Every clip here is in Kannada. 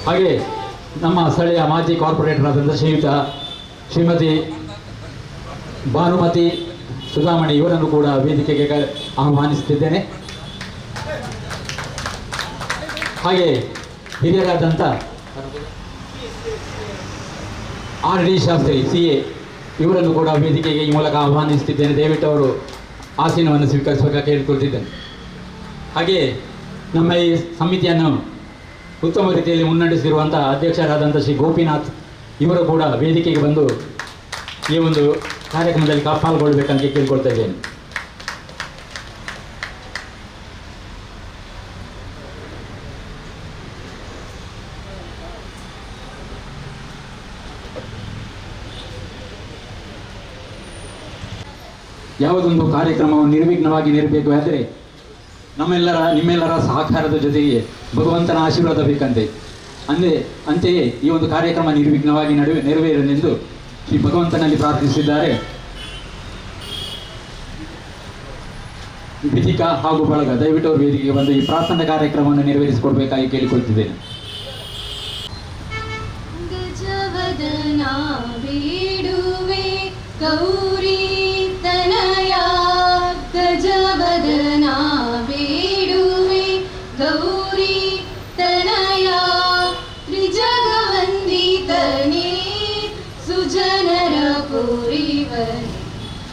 ಹಾಗೆ ನಮ್ಮ ಸ್ಥಳೀಯ ಮಾಜಿ ಕಾರ್ಪೊರೇಟರ್ ಆದಂಥ ಶ್ರೀಮತಿ ಭಾನುಮತಿ ಸುಧಾಮಣಿ ಇವರನ್ನು ಕೂಡ ವೇದಿಕೆಗೆ ಆಹ್ವಾನಿಸುತ್ತಿದ್ದೇನೆ. ಹಾಗೆ ಹಿರಿಯರಾದಂಥ RD ಶಾಸ್ತ್ರಿ CA ಇವರನ್ನು ಕೂಡ ವೇದಿಕೆಗೆ ಈ ಮೂಲಕ ಆಹ್ವಾನಿಸುತ್ತಿದ್ದೇನೆ. ದಯವಿಟ್ಟು ಅವರು ಆಸೀನವನ್ನು ಸ್ವೀಕರಿಸುವಾಗ ಕೇಳಿಕೊಳ್ತಿದ್ದೇನೆ. ಹಾಗೆ ನಮ್ಮ ಈ ಸಮಿತಿಯನ್ನು ಉತ್ತಮ ರೀತಿಯಲ್ಲಿ ಮುನ್ನಡೆಸಿರುವಂಥ ಅಧ್ಯಕ್ಷರಾದಂಥ ಶ್ರೀ ಗೋಪಿನಾಥ್ ಇವರು ಕೂಡ ವೇದಿಕೆಗೆ ಬಂದು ಈ ಒಂದು ಕಾರ್ಯಕ್ರಮದಲ್ಲಿ ಪಾಲ್ಗೊಳ್ಬೇಕಂತ ಕೇಳಿಕೊಳ್ತಾ ಇದ್ದೇನೆ. ಯಾವುದೊಂದು ಕಾರ್ಯಕ್ರಮವನ್ನು ನಿರ್ವಿಘ್ನವಾಗಿ ನೆರವೇರಬೇಕು ಆದರೆ ನಿಮ್ಮೆಲ್ಲರ ಸಹಕಾರದ ಜೊತೆಗೆ ಭಗವಂತನ ಆಶೀರ್ವಾದ ಬೇಕಂತೆ. ಅಂತೆಯೇ ಈ ಒಂದು ಕಾರ್ಯಕ್ರಮ ನಿರ್ವಿಘ್ನವಾಗಿ ನೆರವೇರಲೆಂದು ಶ್ರೀ ಭಗವಂತನಲ್ಲಿ ಪ್ರಾರ್ಥಿಸಿದ್ದಾರೆ. ವಿಧಿಕಾ ಹಾಗೂ ಬಳಗ ದಯವಿಟ್ಟು ಅವರು ವೇದಿಕೆಗೆ ಬಂದು ಈ ಪ್ರಾರ್ಥನಾ ಕಾರ್ಯಕ್ರಮವನ್ನು ನೆರವೇರಿಸಿಕೊಡ್ಬೇಕಾಗಿ ಕೇಳಿಕೊಳ್ತಿದ್ದೇನೆ. ಗೌರಿ ತನಯ ಗಜವದನ ಬೇಡುವೆ ಗೌರಿ ತನಯ ತ್ರಿಜಗವಂದಿತನೇ ಸುಜನರ ಪುರಿವನೆ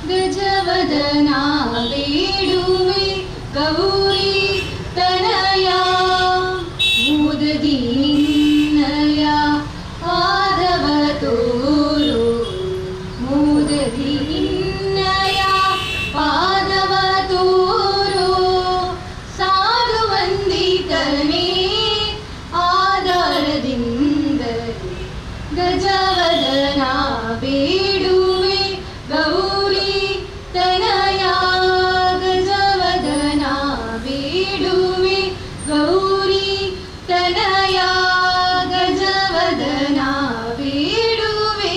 ಗಜವದನ ಬೇಡುವೆ ಗೌರಿ ತನಯ ಮುದದಿ ನಿನ್ನಯ ಪಾದವ ತೋರು ಮುದದಿ ನಿನ್ನಯ ಪಾದವ ತೋರು ಸಾಧು ವಂದಿತನೇ ಆಧಾರದಿಂದಲೇ ಗಜವದನ ಬೇಡುವೆ ಗೌರಿ ತನಯ ಗಜವದನ ಬೇಡುವೆ ಗೌರಿ ತನಯ ಗಜವದನ ಬೇಡುವೆ.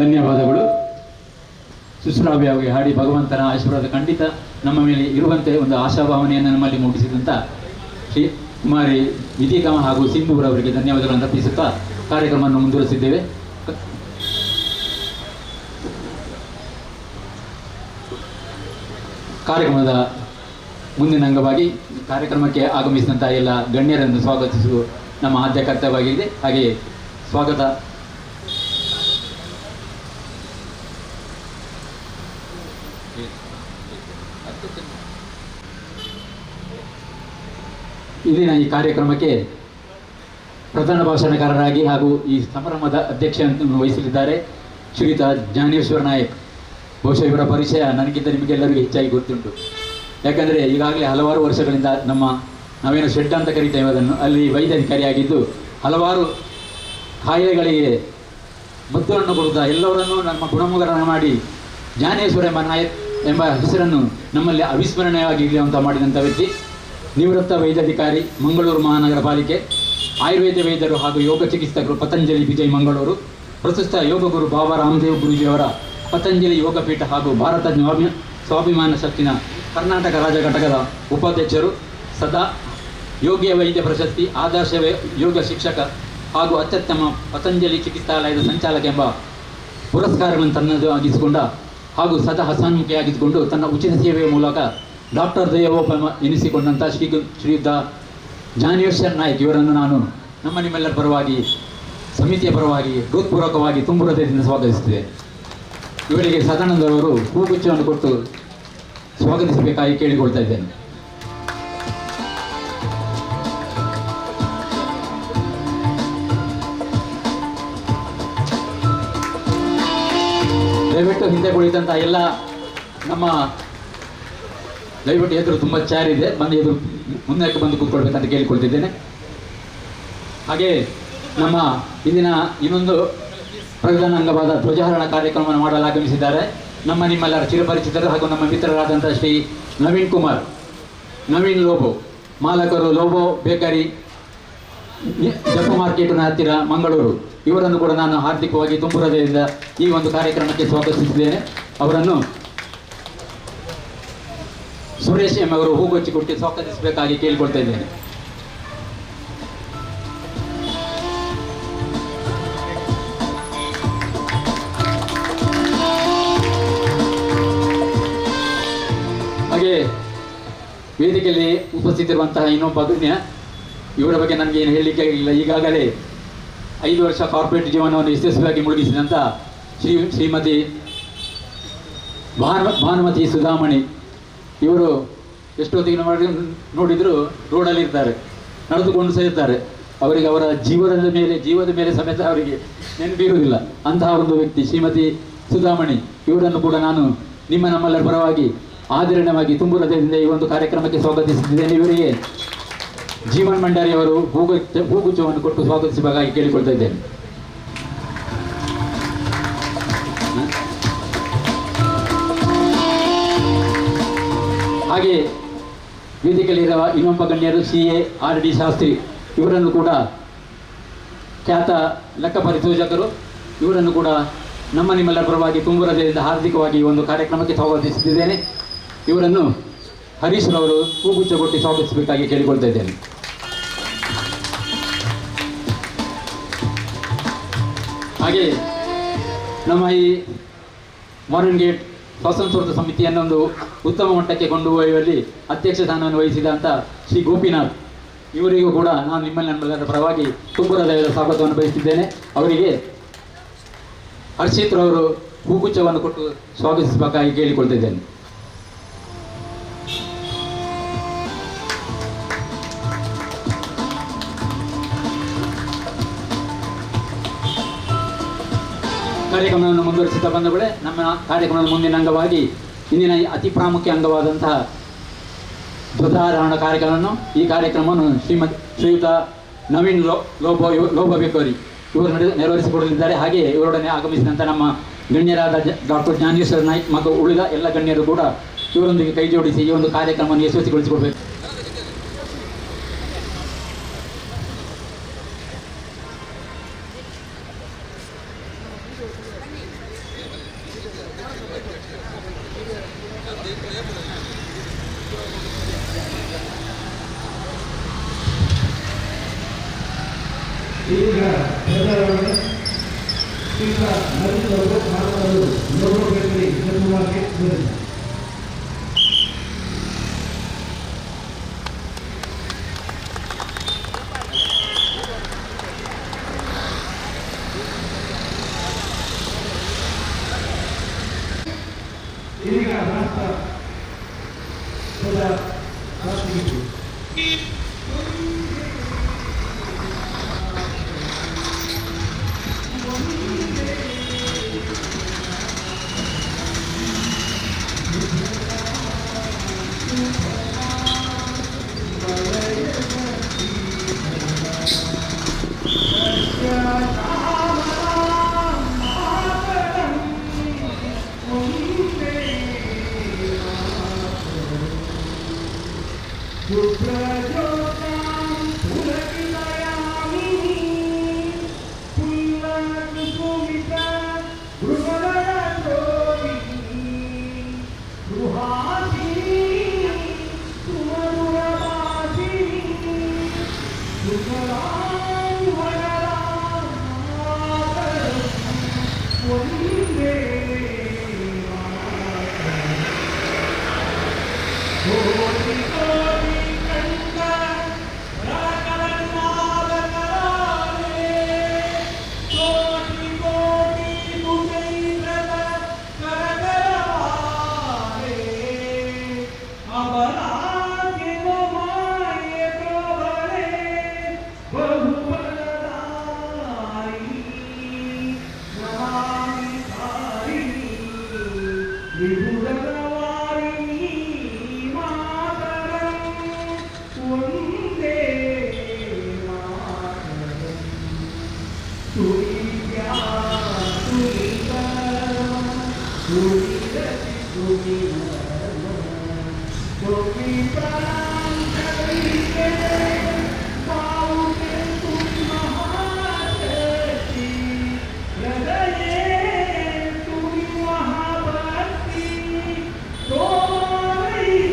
ಧನ್ಯವಾದಗಳು. ಸುಶ್ರಾವ್ಯವಾಗಿ ಹಾಡಿ ಭಗವಂತನ ಆಶೀರ್ವಾದ ಖಂಡಿತ ನಮ್ಮ ಮೇಲೆ ಇರುವಂತೆ ಒಂದು ಆಶಾಭಾವನೆಯನ್ನು ನಮ್ಮಲ್ಲಿ ಮೂಡಿಸಿದಂಥ ಶ್ರೀ ಕುಮಾರಿ ವಿಧಿಕಾ ಹಾಗೂ ಸಿಂಧೂರವರಿಗೆ ಧನ್ಯವಾದಗಳನ್ನು ಅರ್ಪಿಸುತ್ತಾ ಕಾರ್ಯಕ್ರಮವನ್ನು ಮುಂದುವರಿಸಿದ್ದೇವೆ. ಕಾರ್ಯಕ್ರಮದ ಮುಂದಿನ ಅಂಗವಾಗಿ ಕಾರ್ಯಕ್ರಮಕ್ಕೆ ಆಗಮಿಸಿದಂಥ ಎಲ್ಲ ಗಣ್ಯರನ್ನು ಸ್ವಾಗತಿಸುವ ನಮ್ಮ ಆದ್ಯ ಕರ್ತವ್ಯವಾಗಿದೆ. ಹಾಗೆಯೇ ಸ್ವಾಗತ ಇಂದಿನ ಈ ಕಾರ್ಯಕ್ರಮಕ್ಕೆ ಪ್ರಧಾನ ಭಾಷಣಕಾರರಾಗಿ ಹಾಗೂ ಈ ಸಮಾರಂಭದ ಅಧ್ಯಕ್ಷತೆಯನ್ನು ವಹಿಸಲಿದ್ದಾರೆ ಶ್ರೀಯುತ ಜ್ಞಾನೇಶ್ವರ ನಾಯಕ್. ಬಹುಶಃ ಇವರ ಪರಿಚಯ ನನಗಿಂತ ನಿಮಗೆಲ್ಲರಿಗೂ ಹೆಚ್ಚಾಗಿ ಗೊತ್ತುಂಟು. ಯಾಕಂದರೆ ಈಗಾಗಲೇ ಹಲವಾರು ವರ್ಷಗಳಿಂದ ನಾವೇನು ಶೆಡ್ ಅಂತ ಕರಿತೇವೆ ಅದನ್ನು, ಅಲ್ಲಿ ವೈದ್ಯಾಧಿಕಾರಿಯಾಗಿದ್ದು ಹಲವಾರು ಕಾಯಿಲೆಗಳಿಗೆ ಮದ್ದನ್ನು ಕೊಡುತ್ತಾ ಎಲ್ಲವರನ್ನೂ ನಮ್ಮ ಗುಣಮುಖರನ್ನು ಮಾಡಿ ಜ್ಞಾನೇಶ್ವರ ನಾಯಕ್ ಎಂಬ ಹೆಸರನ್ನು ನಮ್ಮಲ್ಲಿ ಅವಿಸ್ಮರಣೀಯವಾಗಿ ಇರುವಂಥ ಮಾಡಿದಂಥ ವ್ಯಕ್ತಿ. ನಿವೃತ್ತ ವೈದ್ಯಾಧಿಕಾರಿ, ಮಂಗಳೂರು ಮಹಾನಗರ ಪಾಲಿಕೆ, ಆಯುರ್ವೇದ ವೈದ್ಯರು ಹಾಗೂ ಯೋಗ ಚಿಕಿತ್ಸಕರು, ಪತಂಜಲಿ ವಿಜಯ್ ಮಂಗಳೂರು. ಪ್ರಸ್ತುತ ಯೋಗ ಗುರು ಬಾಬಾ ರಾಮದೇವ್ ಗುರೂಜಿಯವರ ಪತಂಜಲಿ ಯೋಗಪೀಠ ಹಾಗೂ ಭಾರತ ಸ್ವಾಭಿಮಾನ ಶಕ್ತಿನ ಕರ್ನಾಟಕ ರಾಜ್ಯ ಘಟಕದ ಉಪಾಧ್ಯಕ್ಷರು. ಸದಾ ಯೋಗ್ಯ ವೈದ್ಯ ಪ್ರಶಸ್ತಿ, ಆದರ್ಶ ಯೋಗ ಶಿಕ್ಷಕ ಹಾಗೂ ಅತ್ಯುತ್ತಮ ಪತಂಜಲಿ ಚಿಕಿತ್ಸಾಲಯದ ಸಂಚಾಲಕ ಎಂಬ ಪುರಸ್ಕಾರಗಳನ್ನು ತನ್ನದು ಆಗಿಸಿಕೊಂಡ ಹಾಗೂ ಸದಾ ಹಸನ್ಮುಖಿಯಾಗಿಸಿಕೊಂಡು ತನ್ನ ಉಚಿತ ಸೇವೆಯ ಮೂಲಕ ಡಾಕ್ಟರ್ ದೈವೋಪಮ ಎನಿಸಿಕೊಂಡಂಥ ಶ್ರೀಯುತ ಜ್ಞಾನೇಶ್ವರ ನಾಯಕ್ ಇವರನ್ನು ನಾನು ನಿಮ್ಮೆಲ್ಲರ ಪರವಾಗಿ, ಸಮಿತಿಯ ಪರವಾಗಿ ಹೃತ್ಪೂರ್ವಕವಾಗಿ ತುಂಬು ಹೃದಯದಿಂದ ಸ್ವಾಗತಿಸುತ್ತಿದೆ. ಇವರಿಗೆ ಸದಾನಂದರವರು ಹೂಗುಚ್ಛವನ್ನು ಕೊಟ್ಟು ಸ್ವಾಗತಿಸಬೇಕಾಗಿ ಕೇಳಿಕೊಳ್ತಾ ಇದ್ದೇನೆ. ದಯವಿಟ್ಟು ಹಿಂದೆ ಕುಳಿತಂಥ ಎಲ್ಲ ನಮ್ಮ ದಯವಿಟ್ಟು ಎದುರು ತುಂಬ ಚೇರ್ ಇದೆ, ಬಂದು ಎದುರು ಮುಂದಕ್ಕೆ ಬಂದು ಕೂತ್ಕೊಳ್ಬೇಕಂತ ಕೇಳಿಕೊಳ್ತಿದ್ದೇನೆ. ಹಾಗೆ ನಮ್ಮ ಇಂದಿನ ಇನ್ನೊಂದು ಪ್ರಧಾನ ಅಂಗವಾದ ಧ್ವಜಾರೋಹಣ ಕಾರ್ಯಕ್ರಮವನ್ನು ಮಾಡಲು ಆಗಮಿಸಿದ್ದಾರೆ ನಿಮ್ಮೆಲ್ಲರ ಚಿರಪರಿಚಿತರು ಹಾಗೂ ನಮ್ಮ ಮಿತ್ರರಾದಂಥ ಶ್ರೀ ನವೀನ್ ಲೋಬೋ, ಮಾಲಕರು ಲೋಬೋ ಬೇಕರಿ, ಜಪ್ಪ ಮಾರ್ಕೆಟಿನ ಹತ್ತಿರ ಮಂಗಳೂರು. ಇವರನ್ನು ಕೂಡ ನಾನು ಹಾರ್ದಿಕವಾಗಿ ತುಂಬು ಹೃದಯದಿಂದ ಈ ಒಂದು ಕಾರ್ಯಕ್ರಮಕ್ಕೆ ಸ್ವಾಗತಿಸಿದ್ದೇನೆ. ಅವರನ್ನು ಸುರೇಶ್ ಎಂ ಅವರು ಹೂಗೊಚ್ಚಿ ಕೊಟ್ಟು ಸ್ವಾಗತಿಸಬೇಕಾಗಿ ಕೇಳಿಕೊಳ್ತಾ ಇದ್ದೇನೆ. ಹಾಗೆ ವೇದಿಕೆಯಲ್ಲಿ ಉಪಸ್ಥಿತಿರುವಂತಹ ಇನ್ನೊಬ್ಬ ಗಣ್ಯ, ಇವರ ಬಗ್ಗೆ ನನಗೆ ಏನು ಹೇಳಲಿಕ್ಕೆ ಇಲ್ಲ. ಈಗಾಗಲೇ 5 ವರ್ಷ ಕಾರ್ಪೊರೇಟ್ ಜೀವನವನ್ನು ಯಶಸ್ವಿಯಾಗಿ ಮುಳುಗಿಸಿದಂಥ ಶ್ರೀಮತಿ ಭಾನುಮತಿ ಸುಧಾಮಣಿ ಇವರು ಎಷ್ಟೊತ್ತಿಗೆ ನೋಡಿದರೂ ರೋಡಲ್ಲಿ ಇರ್ತಾರೆ, ನಡೆದುಕೊಂಡು ಸೇರ್ತಾರೆ. ಅವರಿಗೆ ಅವರ ಜೀವದ ಮೇಲೆ ಸಮೇತ ಅವರಿಗೆ ನೆನಪಿರುವುದಿಲ್ಲ. ಅಂತಹ ಒಂದು ವ್ಯಕ್ತಿ ಶ್ರೀಮತಿ ಸುಧಾಮಣಿ, ಇವರನ್ನು ಕೂಡ ನಾನು ನಮ್ಮೆಲ್ಲರ ಪರವಾಗಿ ಆದರಣೀಯವಾಗಿ ತುಂಬು ಹೃದಯದಿಂದ ಈ ಒಂದು ಕಾರ್ಯಕ್ರಮಕ್ಕೆ ಸ್ವಾಗತಿಸುತ್ತಿದ್ದೇನೆ. ಇವರಿಗೆ ಜೀವನ್ ಭಂಡಾರಿ ಅವರು ಹೂಗುಚ್ಛವನ್ನು ಕೊಟ್ಟು ಸ್ವಾಗತಿಸಬೇಕಾಗಿ ಕೇಳಿಕೊಳ್ತಾ ಇದ್ದೇನೆ. ಹಾಗೆ ವೇದಿಕೆಯಲ್ಲಿರುವ ಇನ್ನೊಬ್ಬ ಗಣ್ಯರು CA RD ಶಾಸ್ತ್ರಿ, ಇವರನ್ನು ಕೂಡ ಖ್ಯಾತ ಲೆಕ್ಕ ಪರಿಶೋಧಕರು, ಇವರನ್ನು ಕೂಡ ನಿಮ್ಮೆಲ್ಲರ ಪರವಾಗಿ ತುಂಬು ಹೃದಯದಿಂದ ಹಾರ್ದಿಕವಾಗಿ ಈ ಒಂದು ಕಾರ್ಯಕ್ರಮಕ್ಕೆ ಸ್ವಾಗತಿಸುತ್ತಿದ್ದೇನೆ. ಇವರನ್ನು ಹರೀಶ್ ರವರು ಹೂಗುಚ್ಛ ಕೊಟ್ಟು ಸ್ವಾಗತಿಸಬೇಕಾಗಿ ಕೇಳಿಕೊಳ್ತಾ ಇದ್ದೇನೆ. ಹಾಗೆ ನಮ್ಮ ಈ ಮಾಡರ್ನ್ ಗೇಟ್ ಸ್ವಾತಂತ್ರ್ಯ ಸಮಿತಿಯನ್ನು ಒಂದು ಉತ್ತಮ ಮಟ್ಟಕ್ಕೆ ಕೊಂಡೊಯ್ಯುವಲ್ಲಿ ಅಧ್ಯಕ್ಷ ಸ್ಥಾನವನ್ನು ವಹಿಸಿದಂಥ ಶ್ರೀ ಗೋಪಿನಾಥ್, ಇವರಿಗೂ ಕೂಡ ನಾನು ನಿಮ್ಮೆಲ್ಲರ ಪರವಾಗಿ ತುಂಬು ಹೃದಯದ ಸ್ವಾಗತವನ್ನು ಬಯಸಿದ್ದೇನೆ. ಅವರಿಗೆ ಹರ್ಷಿತ್ ರವರು ಹೂಗುಚ್ಛವನ್ನು ಕೊಟ್ಟು ಸ್ವಾಗತಿಸಬೇಕಾಗಿ ಕೇಳಿಕೊಳ್ತಿದ್ದೇನೆ. ಕಾರ್ಯಕ್ರಮವನ್ನು ಮುಂದುವರಿಸುತ್ತಾ ಬಂದಗಳೇ, ನಮ್ಮ ಕಾರ್ಯಕ್ರಮದ ಮುಂದಿನ ಅಂಗವಾಗಿ ಇಂದಿನ ಅತಿ ಪ್ರಾಮುಖ್ಯ ಅಂಗವಾದಂತಹ ಧ್ವಜಾರೋಹಣ ಈ ಕಾರ್ಯಕ್ರಮವನ್ನು ಶ್ರೀಯುತ ನವೀನ್ ಲೋಬಬೇಕರಿ ಇವರು ನೆರವೇರಿಸಿಕೊಡಲಿದ್ದಾರೆ. ಹಾಗೆ ಇವರೊಡನೆ ಆಗಮಿಸಿದಂಥ ನಮ್ಮ ಗಣ್ಯರಾದ ಡಾಕ್ಟರ್ ಜ್ಞಾನೇಶ್ವರ ನಾಯ್ಕ್ ಮತ್ತು ಉಳಿದ ಎಲ್ಲ ಗಣ್ಯರು ಕೂಡ ಇವರೊಂದಿಗೆ ಕೈ ಜೋಡಿಸಿ ಈ ಒಂದು ಕಾರ್ಯಕ್ರಮವನ್ನು ಯಶಸ್ವಿಗೊಳಿಸಿಕೊಡಬೇಕು. ಈಗ ಪ್ರಚಾರವನ್ನು ಈಗ ನರೇಂದ್ರ ಮಾತನಾಡಲು ಲೋಗೋಬೇಕರಿ ನಿರ್ಮಾಣಕ್ಕೆ ಬಂದಿದೆ. ಈಗ ರಾಷ್ಟ್ರ ರಾಷ್ಟ್ರಗೀತೆ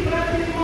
प्रतिमा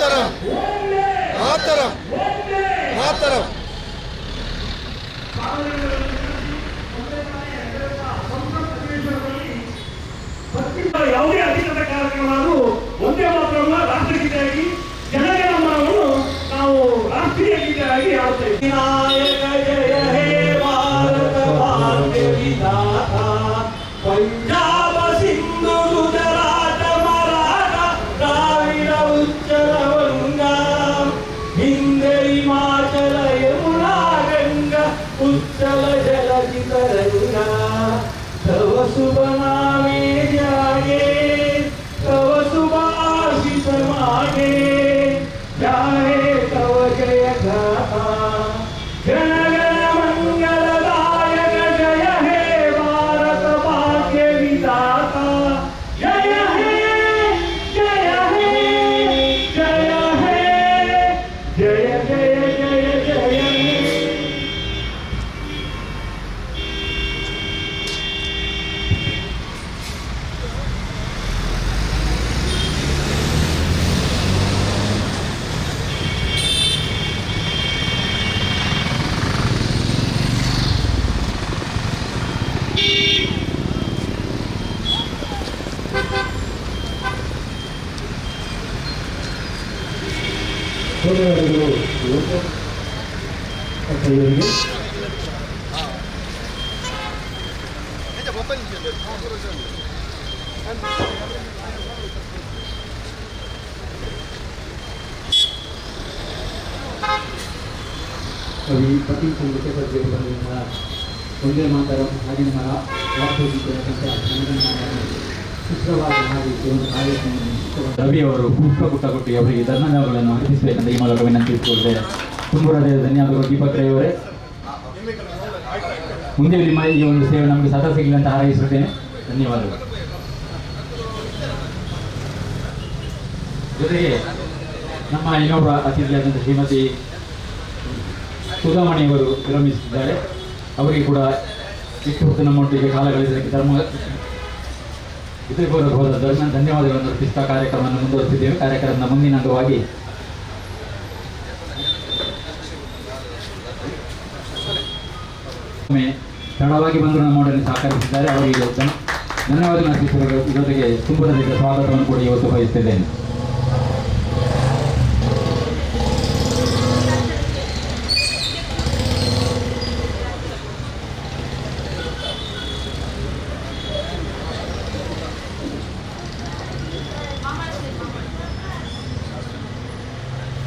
ಮಾತರಂ ಮಾತರಂ ಮಾತರಂ. ಯಾವುದೇ ಅಧಿಕೃತ ಕಾರ್ಯಕ್ರಮಗಳು ಒಂದೇ ಮಾತ್ರವಲ್ಲ, ರಾಷ್ಟ್ರಗೀತೆಯಾಗಿ ಜನಗಣಮನವನ್ನು ನಾವು ರಾಷ್ಟ್ರೀಯ ಗೀತೆಯಾಗಿ ಹಾಡುತ್ತೇವೆ. ವಿನಾಯಕ ಜಯ ಹೇ ಭಾರತ ಭಾಗ್ಯ ವಿಧಾತ, ಪಂಜಾಬ ಸಿಂಧು ಗುಜರಾತ ಮರಾಠ ದ್ರಾವಿಡ ಉಚ್ಚಲ ವಂಗ, ಹಿಂದೆ ಹಿಮಾಚಲ ಯಮುನಾ ಗಂಗಾ ಉಚ್ಚಲ ಜಲಧಿ ತರಂಗ, तव शुभ नामे जागे तव शुभाशिष मागे, जाहे तव जय गाथा जन गण मंगलदायक, जय हे भारत भाग्य विधाता, जय हे जय हे जय हे जय जय जय जय हे. ಧನ್ಯವಾದಗಳು ಅಪ್ಪಯ್ಯರಿಗೆ. ಕವಿ ಪತಿ ಸಂಗೀತ ಪದ್ಯಗಳು ಬರೆದಿರುವ ಒಂದೇ ಮಾತರಂ ಹಾಡಿನ ಮರ ವಾಸ್ತುಗೀತೆಯ ಚಿತ್ರವಾಗಿ ಹಾಡಿ ಒಂದು ಕಾರ್ಯಕ್ರಮ ರವಿ ಅವರು ಪುಷ್ಪಗುಟ್ಟ ಕೊಟ್ಟು ಅವರಿಗೆ ಧನ್ಯವಾದಗಳನ್ನು ಅರ್ಪಿಸಬೇಕಂತ ಈ ಮೂಲಕ ವಿನಂತಿಸಿಕೊಳ್ಳದೆ ತುಂಬ ಹೃದಯದ ಧನ್ಯವಾದಗಳು. ದೀಪಕ್ ರೈ ಅವರೇ, ಮುಂದೆ ನಿಮ್ಮ ಈ ಒಂದು ಸೇವೆ ನಮಗೆ ಸದಾ ಸಿಗಲಿ ಅಂತ ಹಾರೈಸುತ್ತೇನೆ. ಧನ್ಯವಾದಗಳು. ಜೊತೆಗೆ ನಮ್ಮ ಇನ್ನೊಬ್ಬ ಅತಿಥಿಯಾದಂಥ ಶ್ರೀಮತಿ ಸುಧಾಮಣಿಯವರು ವಿರಮಿಸುತ್ತಿದ್ದಾರೆ. ಅವರಿಗೆ ಕೂಡ ಇಷ್ಟು ಹೊತ್ತು ನಮ್ಮೊಟ್ಟಿಗೆ ಕಾಲ ಗಳಿಸಲಿಕ್ಕೆ ಇದಕ್ಕೆ ಧನ್ಯವಾದಗಳನ್ನು ಅರ್ಪಿಸುತ್ತಾ ಕಾರ್ಯಕ್ರಮವನ್ನು ಮುಂದುವರಿಸಿದ್ದೇವೆ. ಕಾರ್ಯಕ್ರಮದ ಮುಂದಿನ ಅಂಗವಾಗಿ ತಡವಾಗಿ ಬಂದು ನಮ್ಮೊಡನೆ ಸಹಕರಿಸಿದ್ದಾರೆ. ಅವರಿಗೆ ಧನ್ಯವಾದಗಳನ್ನು ಅರ್ಪಿಸುವ ಜೊತೆಗೆ ತುಂಬದ ಸ್ವಾಗತವನ್ನು ಕೂಡ ಇವತ್ತು ಬಯಸುತ್ತಿದ್ದೇನೆ.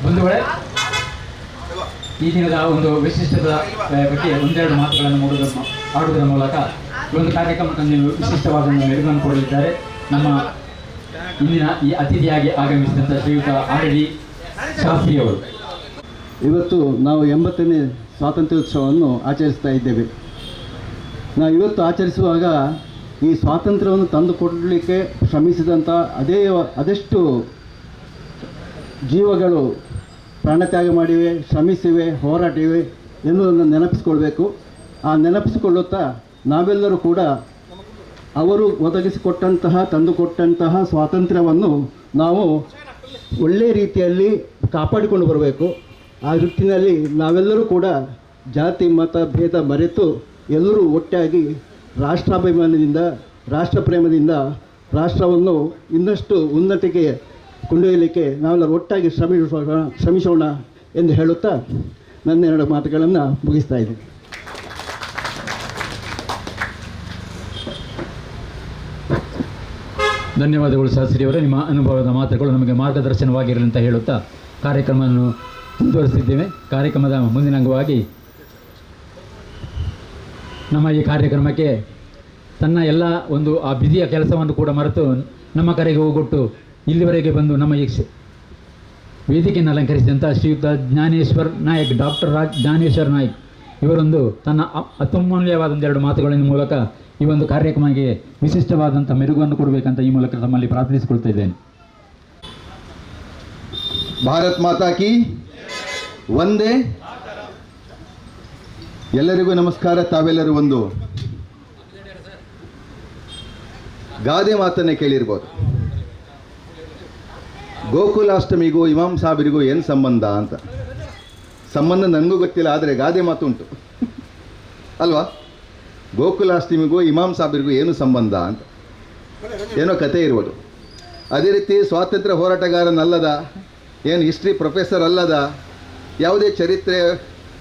ಬಂಧುಗಳೇ, ಈ ದಿನದ ಒಂದು ವಿಶಿಷ್ಟದ ಬಗ್ಗೆ ಒಂದೆರಡು ಮಾತುಗಳನ್ನು ಆಡುವುದರ ಮೂಲಕ ಈ ಒಂದು ಕಾರ್ಯಕ್ರಮಕ್ಕೆ ವಿಶಿಷ್ಟವಾದ ಮೆರುಗನ್ನು ಕೊಡಲಿದ್ದಾರೆ ನಮ್ಮ ಇಂದಿನ ಈ ಅತಿಥಿಯಾಗಿ ಆಗಮಿಸಿದಂಥ ಶ್ರೀಯುತ ಆರ್.ಡಿ. ಶಾಸ್ತ್ರಿಯವರು. ಇವತ್ತು ನಾವು 80ನೇ ಸ್ವಾತಂತ್ರ್ಯೋತ್ಸವವನ್ನು ಆಚರಿಸ್ತಾ ಇದ್ದೇವೆ. ನಾವು ಇವತ್ತು ಆಚರಿಸುವಾಗ ಈ ಸ್ವಾತಂತ್ರ್ಯವನ್ನು ತಂದುಕೊಡಲಿಕ್ಕೆ ಶ್ರಮಿಸಿದಂಥ ಅದೆಷ್ಟು ಜೀವಗಳು ಪ್ರಾಣತ್ಯಾಗ ಮಾಡಿವೆ, ಶ್ರಮಿಸಿವೆ, ಹೋರಾಟಿವೆ ಎನ್ನುವುದನ್ನು ನೆನಪಿಸಿಕೊಳ್ಬೇಕು. ಆ ನೆನಪಿಸಿಕೊಳ್ಳುತ್ತಾ ನಾವೆಲ್ಲರೂ ಕೂಡ ಅವರು ಒದಗಿಸಿಕೊಟ್ಟಂತಹ ತಂದುಕೊಟ್ಟಂತಹ ಸ್ವಾತಂತ್ರ್ಯವನ್ನು ನಾವು ಒಳ್ಳೆಯ ರೀತಿಯಲ್ಲಿ ಕಾಪಾಡಿಕೊಂಡು ಬರಬೇಕು. ಆ ನಿಟ್ಟಿನಲ್ಲಿ ನಾವೆಲ್ಲರೂ ಕೂಡ ಜಾತಿ ಮತ ಭೇದ ಮರೆತು ಎಲ್ಲರೂ ಒಟ್ಟಾಗಿ ರಾಷ್ಟ್ರಾಭಿಮಾನದಿಂದ, ರಾಷ್ಟ್ರಪ್ರೇಮದಿಂದ ರಾಷ್ಟ್ರವನ್ನು ಇನ್ನಷ್ಟು ಉನ್ನತಿಗೆ ಕೊಂಡೊಯ್ಯಲಿಕ್ಕೆ ನಾವೆಲ್ಲರೂ ಒಟ್ಟಾಗಿ ಶ್ರಮಿಸೋಣ ಎಂದು ಹೇಳುತ್ತಾ ನನ್ನೆರಡು ಮಾತುಗಳನ್ನು ಮುಗಿಸ್ತಾ ಇದ್ದೀನಿ. ಧನ್ಯವಾದಗಳು ಶಾಸ್ತ್ರಿಯವರೇ. ನಿಮ್ಮ ಅನುಭವದ ಮಾತುಗಳು ನಮಗೆ ಮಾರ್ಗದರ್ಶನವಾಗಿರಲಿ ಅಂತ ಹೇಳುತ್ತಾ ಕಾರ್ಯಕ್ರಮವನ್ನು ಮುಂದುವರಿಸಿದ್ದೇವೆ. ಕಾರ್ಯಕ್ರಮದ ಮುಂದಿನ ಅಂಗವಾಗಿ ನಮ್ಮ ಈ ಕಾರ್ಯಕ್ರಮಕ್ಕೆ ತನ್ನ ಎಲ್ಲ ಒಂದು ಆ ಬ್ಯುಸಿಯ ಕೆಲಸವನ್ನು ಕೂಡ ಮರೆತು ನಮ್ಮ ಕರೆಗೆ ಹೋಗೊಟ್ಟು ಇಲ್ಲಿವರೆಗೆ ಬಂದು ನಮ್ಮ ಈ ವೇದಿಕೆಯನ್ನು ಅಲಂಕರಿಸಿದಂಥ ಶ್ರೀಯುತ ಜ್ಞಾನೇಶ್ವರ್ ನಾಯಕ್, ಡಾಕ್ಟರ್ ಜ್ಞಾನೇಶ್ವರ್ ನಾಯಕ್ ಇವರೊಂದು ತನ್ನ ಅತ್ಯಮೂಲ್ಯವಾದ ಒಂದೆರಡು ಮಾತುಗಳಿನ ಮೂಲಕ ಈ ಒಂದು ಕಾರ್ಯಕ್ರಮಕ್ಕೆ ವಿಶಿಷ್ಟವಾದಂಥ ಮೆರುಗನ್ನು ಕೊಡಬೇಕಂತ ಈ ಮೂಲಕ ತಮ್ಮಲ್ಲಿ ಪ್ರಾರ್ಥಿಸಿಕೊಳ್ತಾ ಇದ್ದೇನೆ. ಭಾರತ್ ಮಾತಾ ಕಿ ವಂದೇ. ಎಲ್ಲರಿಗೂ ನಮಸ್ಕಾರ. ತಾವೆಲ್ಲರೂ ಒಂದು ಗಾದೆ ಮಾತನ್ನೇ ಕೇಳಿರ್ಬೋದು. ಗೋಕುಲಾಷ್ಟಮಿಗೂ ಇಮಾಮ್ ಸಾಹೇಬರಿಗೂ ಏನು ಸಂಬಂಧ ಅಂತ. ಸಂಬಂಧ ನನಗೂ ಗೊತ್ತಿಲ್ಲ, ಆದರೆ ಗಾದೆ ಮಾತು ಉಂಟು ಅಲ್ವಾ? ಗೋಕುಲಾಷ್ಟಮಿಗೂ ಇಮಾಮ್ ಸಾಹೇಬರಿಗೂ ಏನು ಸಂಬಂಧ ಅಂತ ಏನೋ ಕತೆ ಇರ್ಬೋದು. ಅದೇ ರೀತಿ ಸ್ವಾತಂತ್ರ್ಯ ಹೋರಾಟಗಾರನಲ್ಲದ, ಏನು ಹಿಸ್ಟ್ರಿ ಪ್ರೊಫೆಸರ್ ಅಲ್ಲದ, ಯಾವುದೇ ಚರಿತ್ರೆ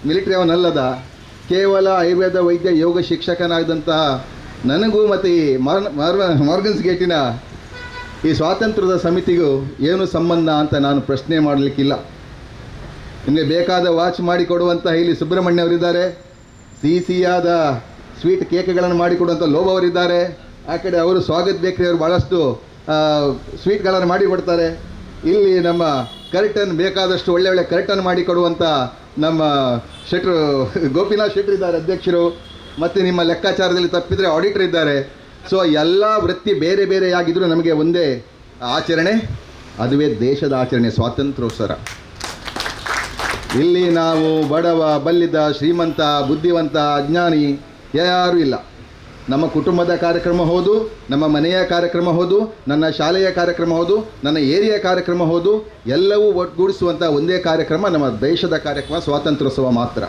ಮಿಲಿಟರಿ ಅವನಲ್ಲದ, ಕೇವಲ ಆಯುರ್ವೇದ ವೈದ್ಯ ಯೋಗ ಶಿಕ್ಷಕನಾದಂತಹ ನನಗೂ ಮತ್ತು ಈ ಮಾರ್ಗನ್ಸ್ ಗೇಟಿನ ಈ ಸ್ವಾತಂತ್ರ್ಯದ ಸಮಿತಿಗೂ ಏನು ಸಂಬಂಧ ಅಂತ ನಾನು ಪ್ರಶ್ನೆ ಮಾಡಲಿಕ್ಕಿಲ್ಲ. ನಿಮಗೆ ಬೇಕಾದ ವಾಚ್ ಮಾಡಿಕೊಡುವಂಥ ಇಲ್ಲಿ ಸುಬ್ರಹ್ಮಣ್ಯ ಅವರಿದ್ದಾರೆ, ಸಿಹಿಯಾದ ಸ್ವೀಟ್ ಕೇಕ್ಗಳನ್ನು ಮಾಡಿಕೊಡುವಂಥ ಲೋಬ ಅವರಿದ್ದಾರೆ. ಆ ಕಡೆ ಅವರು ಸ್ವಾಗತ್ ಬೇಕ್ರಿ ಅವರು ಭಾಳಷ್ಟು ಸ್ವೀಟ್ಗಳನ್ನು ಮಾಡಿಕೊಡ್ತಾರೆ. ಇಲ್ಲಿ ನಮ್ಮ ಕರ್ಟನ್ ಬೇಕಾದಷ್ಟು ಒಳ್ಳೆ ಕರ್ಟನ್ ಮಾಡಿಕೊಡುವಂಥ ನಮ್ಮ ಶೆಟ್ರು ಗೋಪಿನಾಥ್ ಶೆಟ್ರು ಇದ್ದಾರೆ ಅಧ್ಯಕ್ಷರು. ಮತ್ತು ನಿಮ್ಮ ಲೆಕ್ಕಾಚಾರದಲ್ಲಿ ತಪ್ಪಿದರೆ ಆಡಿಟರ್ ಇದ್ದಾರೆ. ಸೊ ಎಲ್ಲ ವೃತ್ತಿ ಬೇರೆ ಬೇರೆಯಾಗಿದ್ದರೂ ನಮಗೆ ಒಂದೇ ಆಚರಣೆ, ಅದುವೇ ದೇಶದ ಆಚರಣೆ, ಸ್ವಾತಂತ್ರ್ಯೋತ್ಸವ. ಇಲ್ಲಿ ನಾವು ಬಡವ, ಬಲ್ಲಿದ, ಶ್ರೀಮಂತ, ಬುದ್ಧಿವಂತ, ಅಜ್ಞಾನಿ ಯಾರೂ ಇಲ್ಲ. ನಮ್ಮ ಕುಟುಂಬದ ಕಾರ್ಯಕ್ರಮ ಹೌದು, ನಮ್ಮ ಮನೆಯ ಕಾರ್ಯಕ್ರಮ ಹೌದು, ನನ್ನ ಶಾಲೆಯ ಕಾರ್ಯಕ್ರಮ ಹೌದು, ನನ್ನ ಏರಿಯಾ ಕಾರ್ಯಕ್ರಮ ಹೌದು, ಎಲ್ಲವೂ ಒಟ್ಟುಗೂಡಿಸುವಂಥ ಒಂದೇ ಕಾರ್ಯಕ್ರಮ ನಮ್ಮ ದೇಶದ ಕಾರ್ಯಕ್ರಮ ಸ್ವಾತಂತ್ರ್ಯೋತ್ಸವ ಮಾತ್ರ.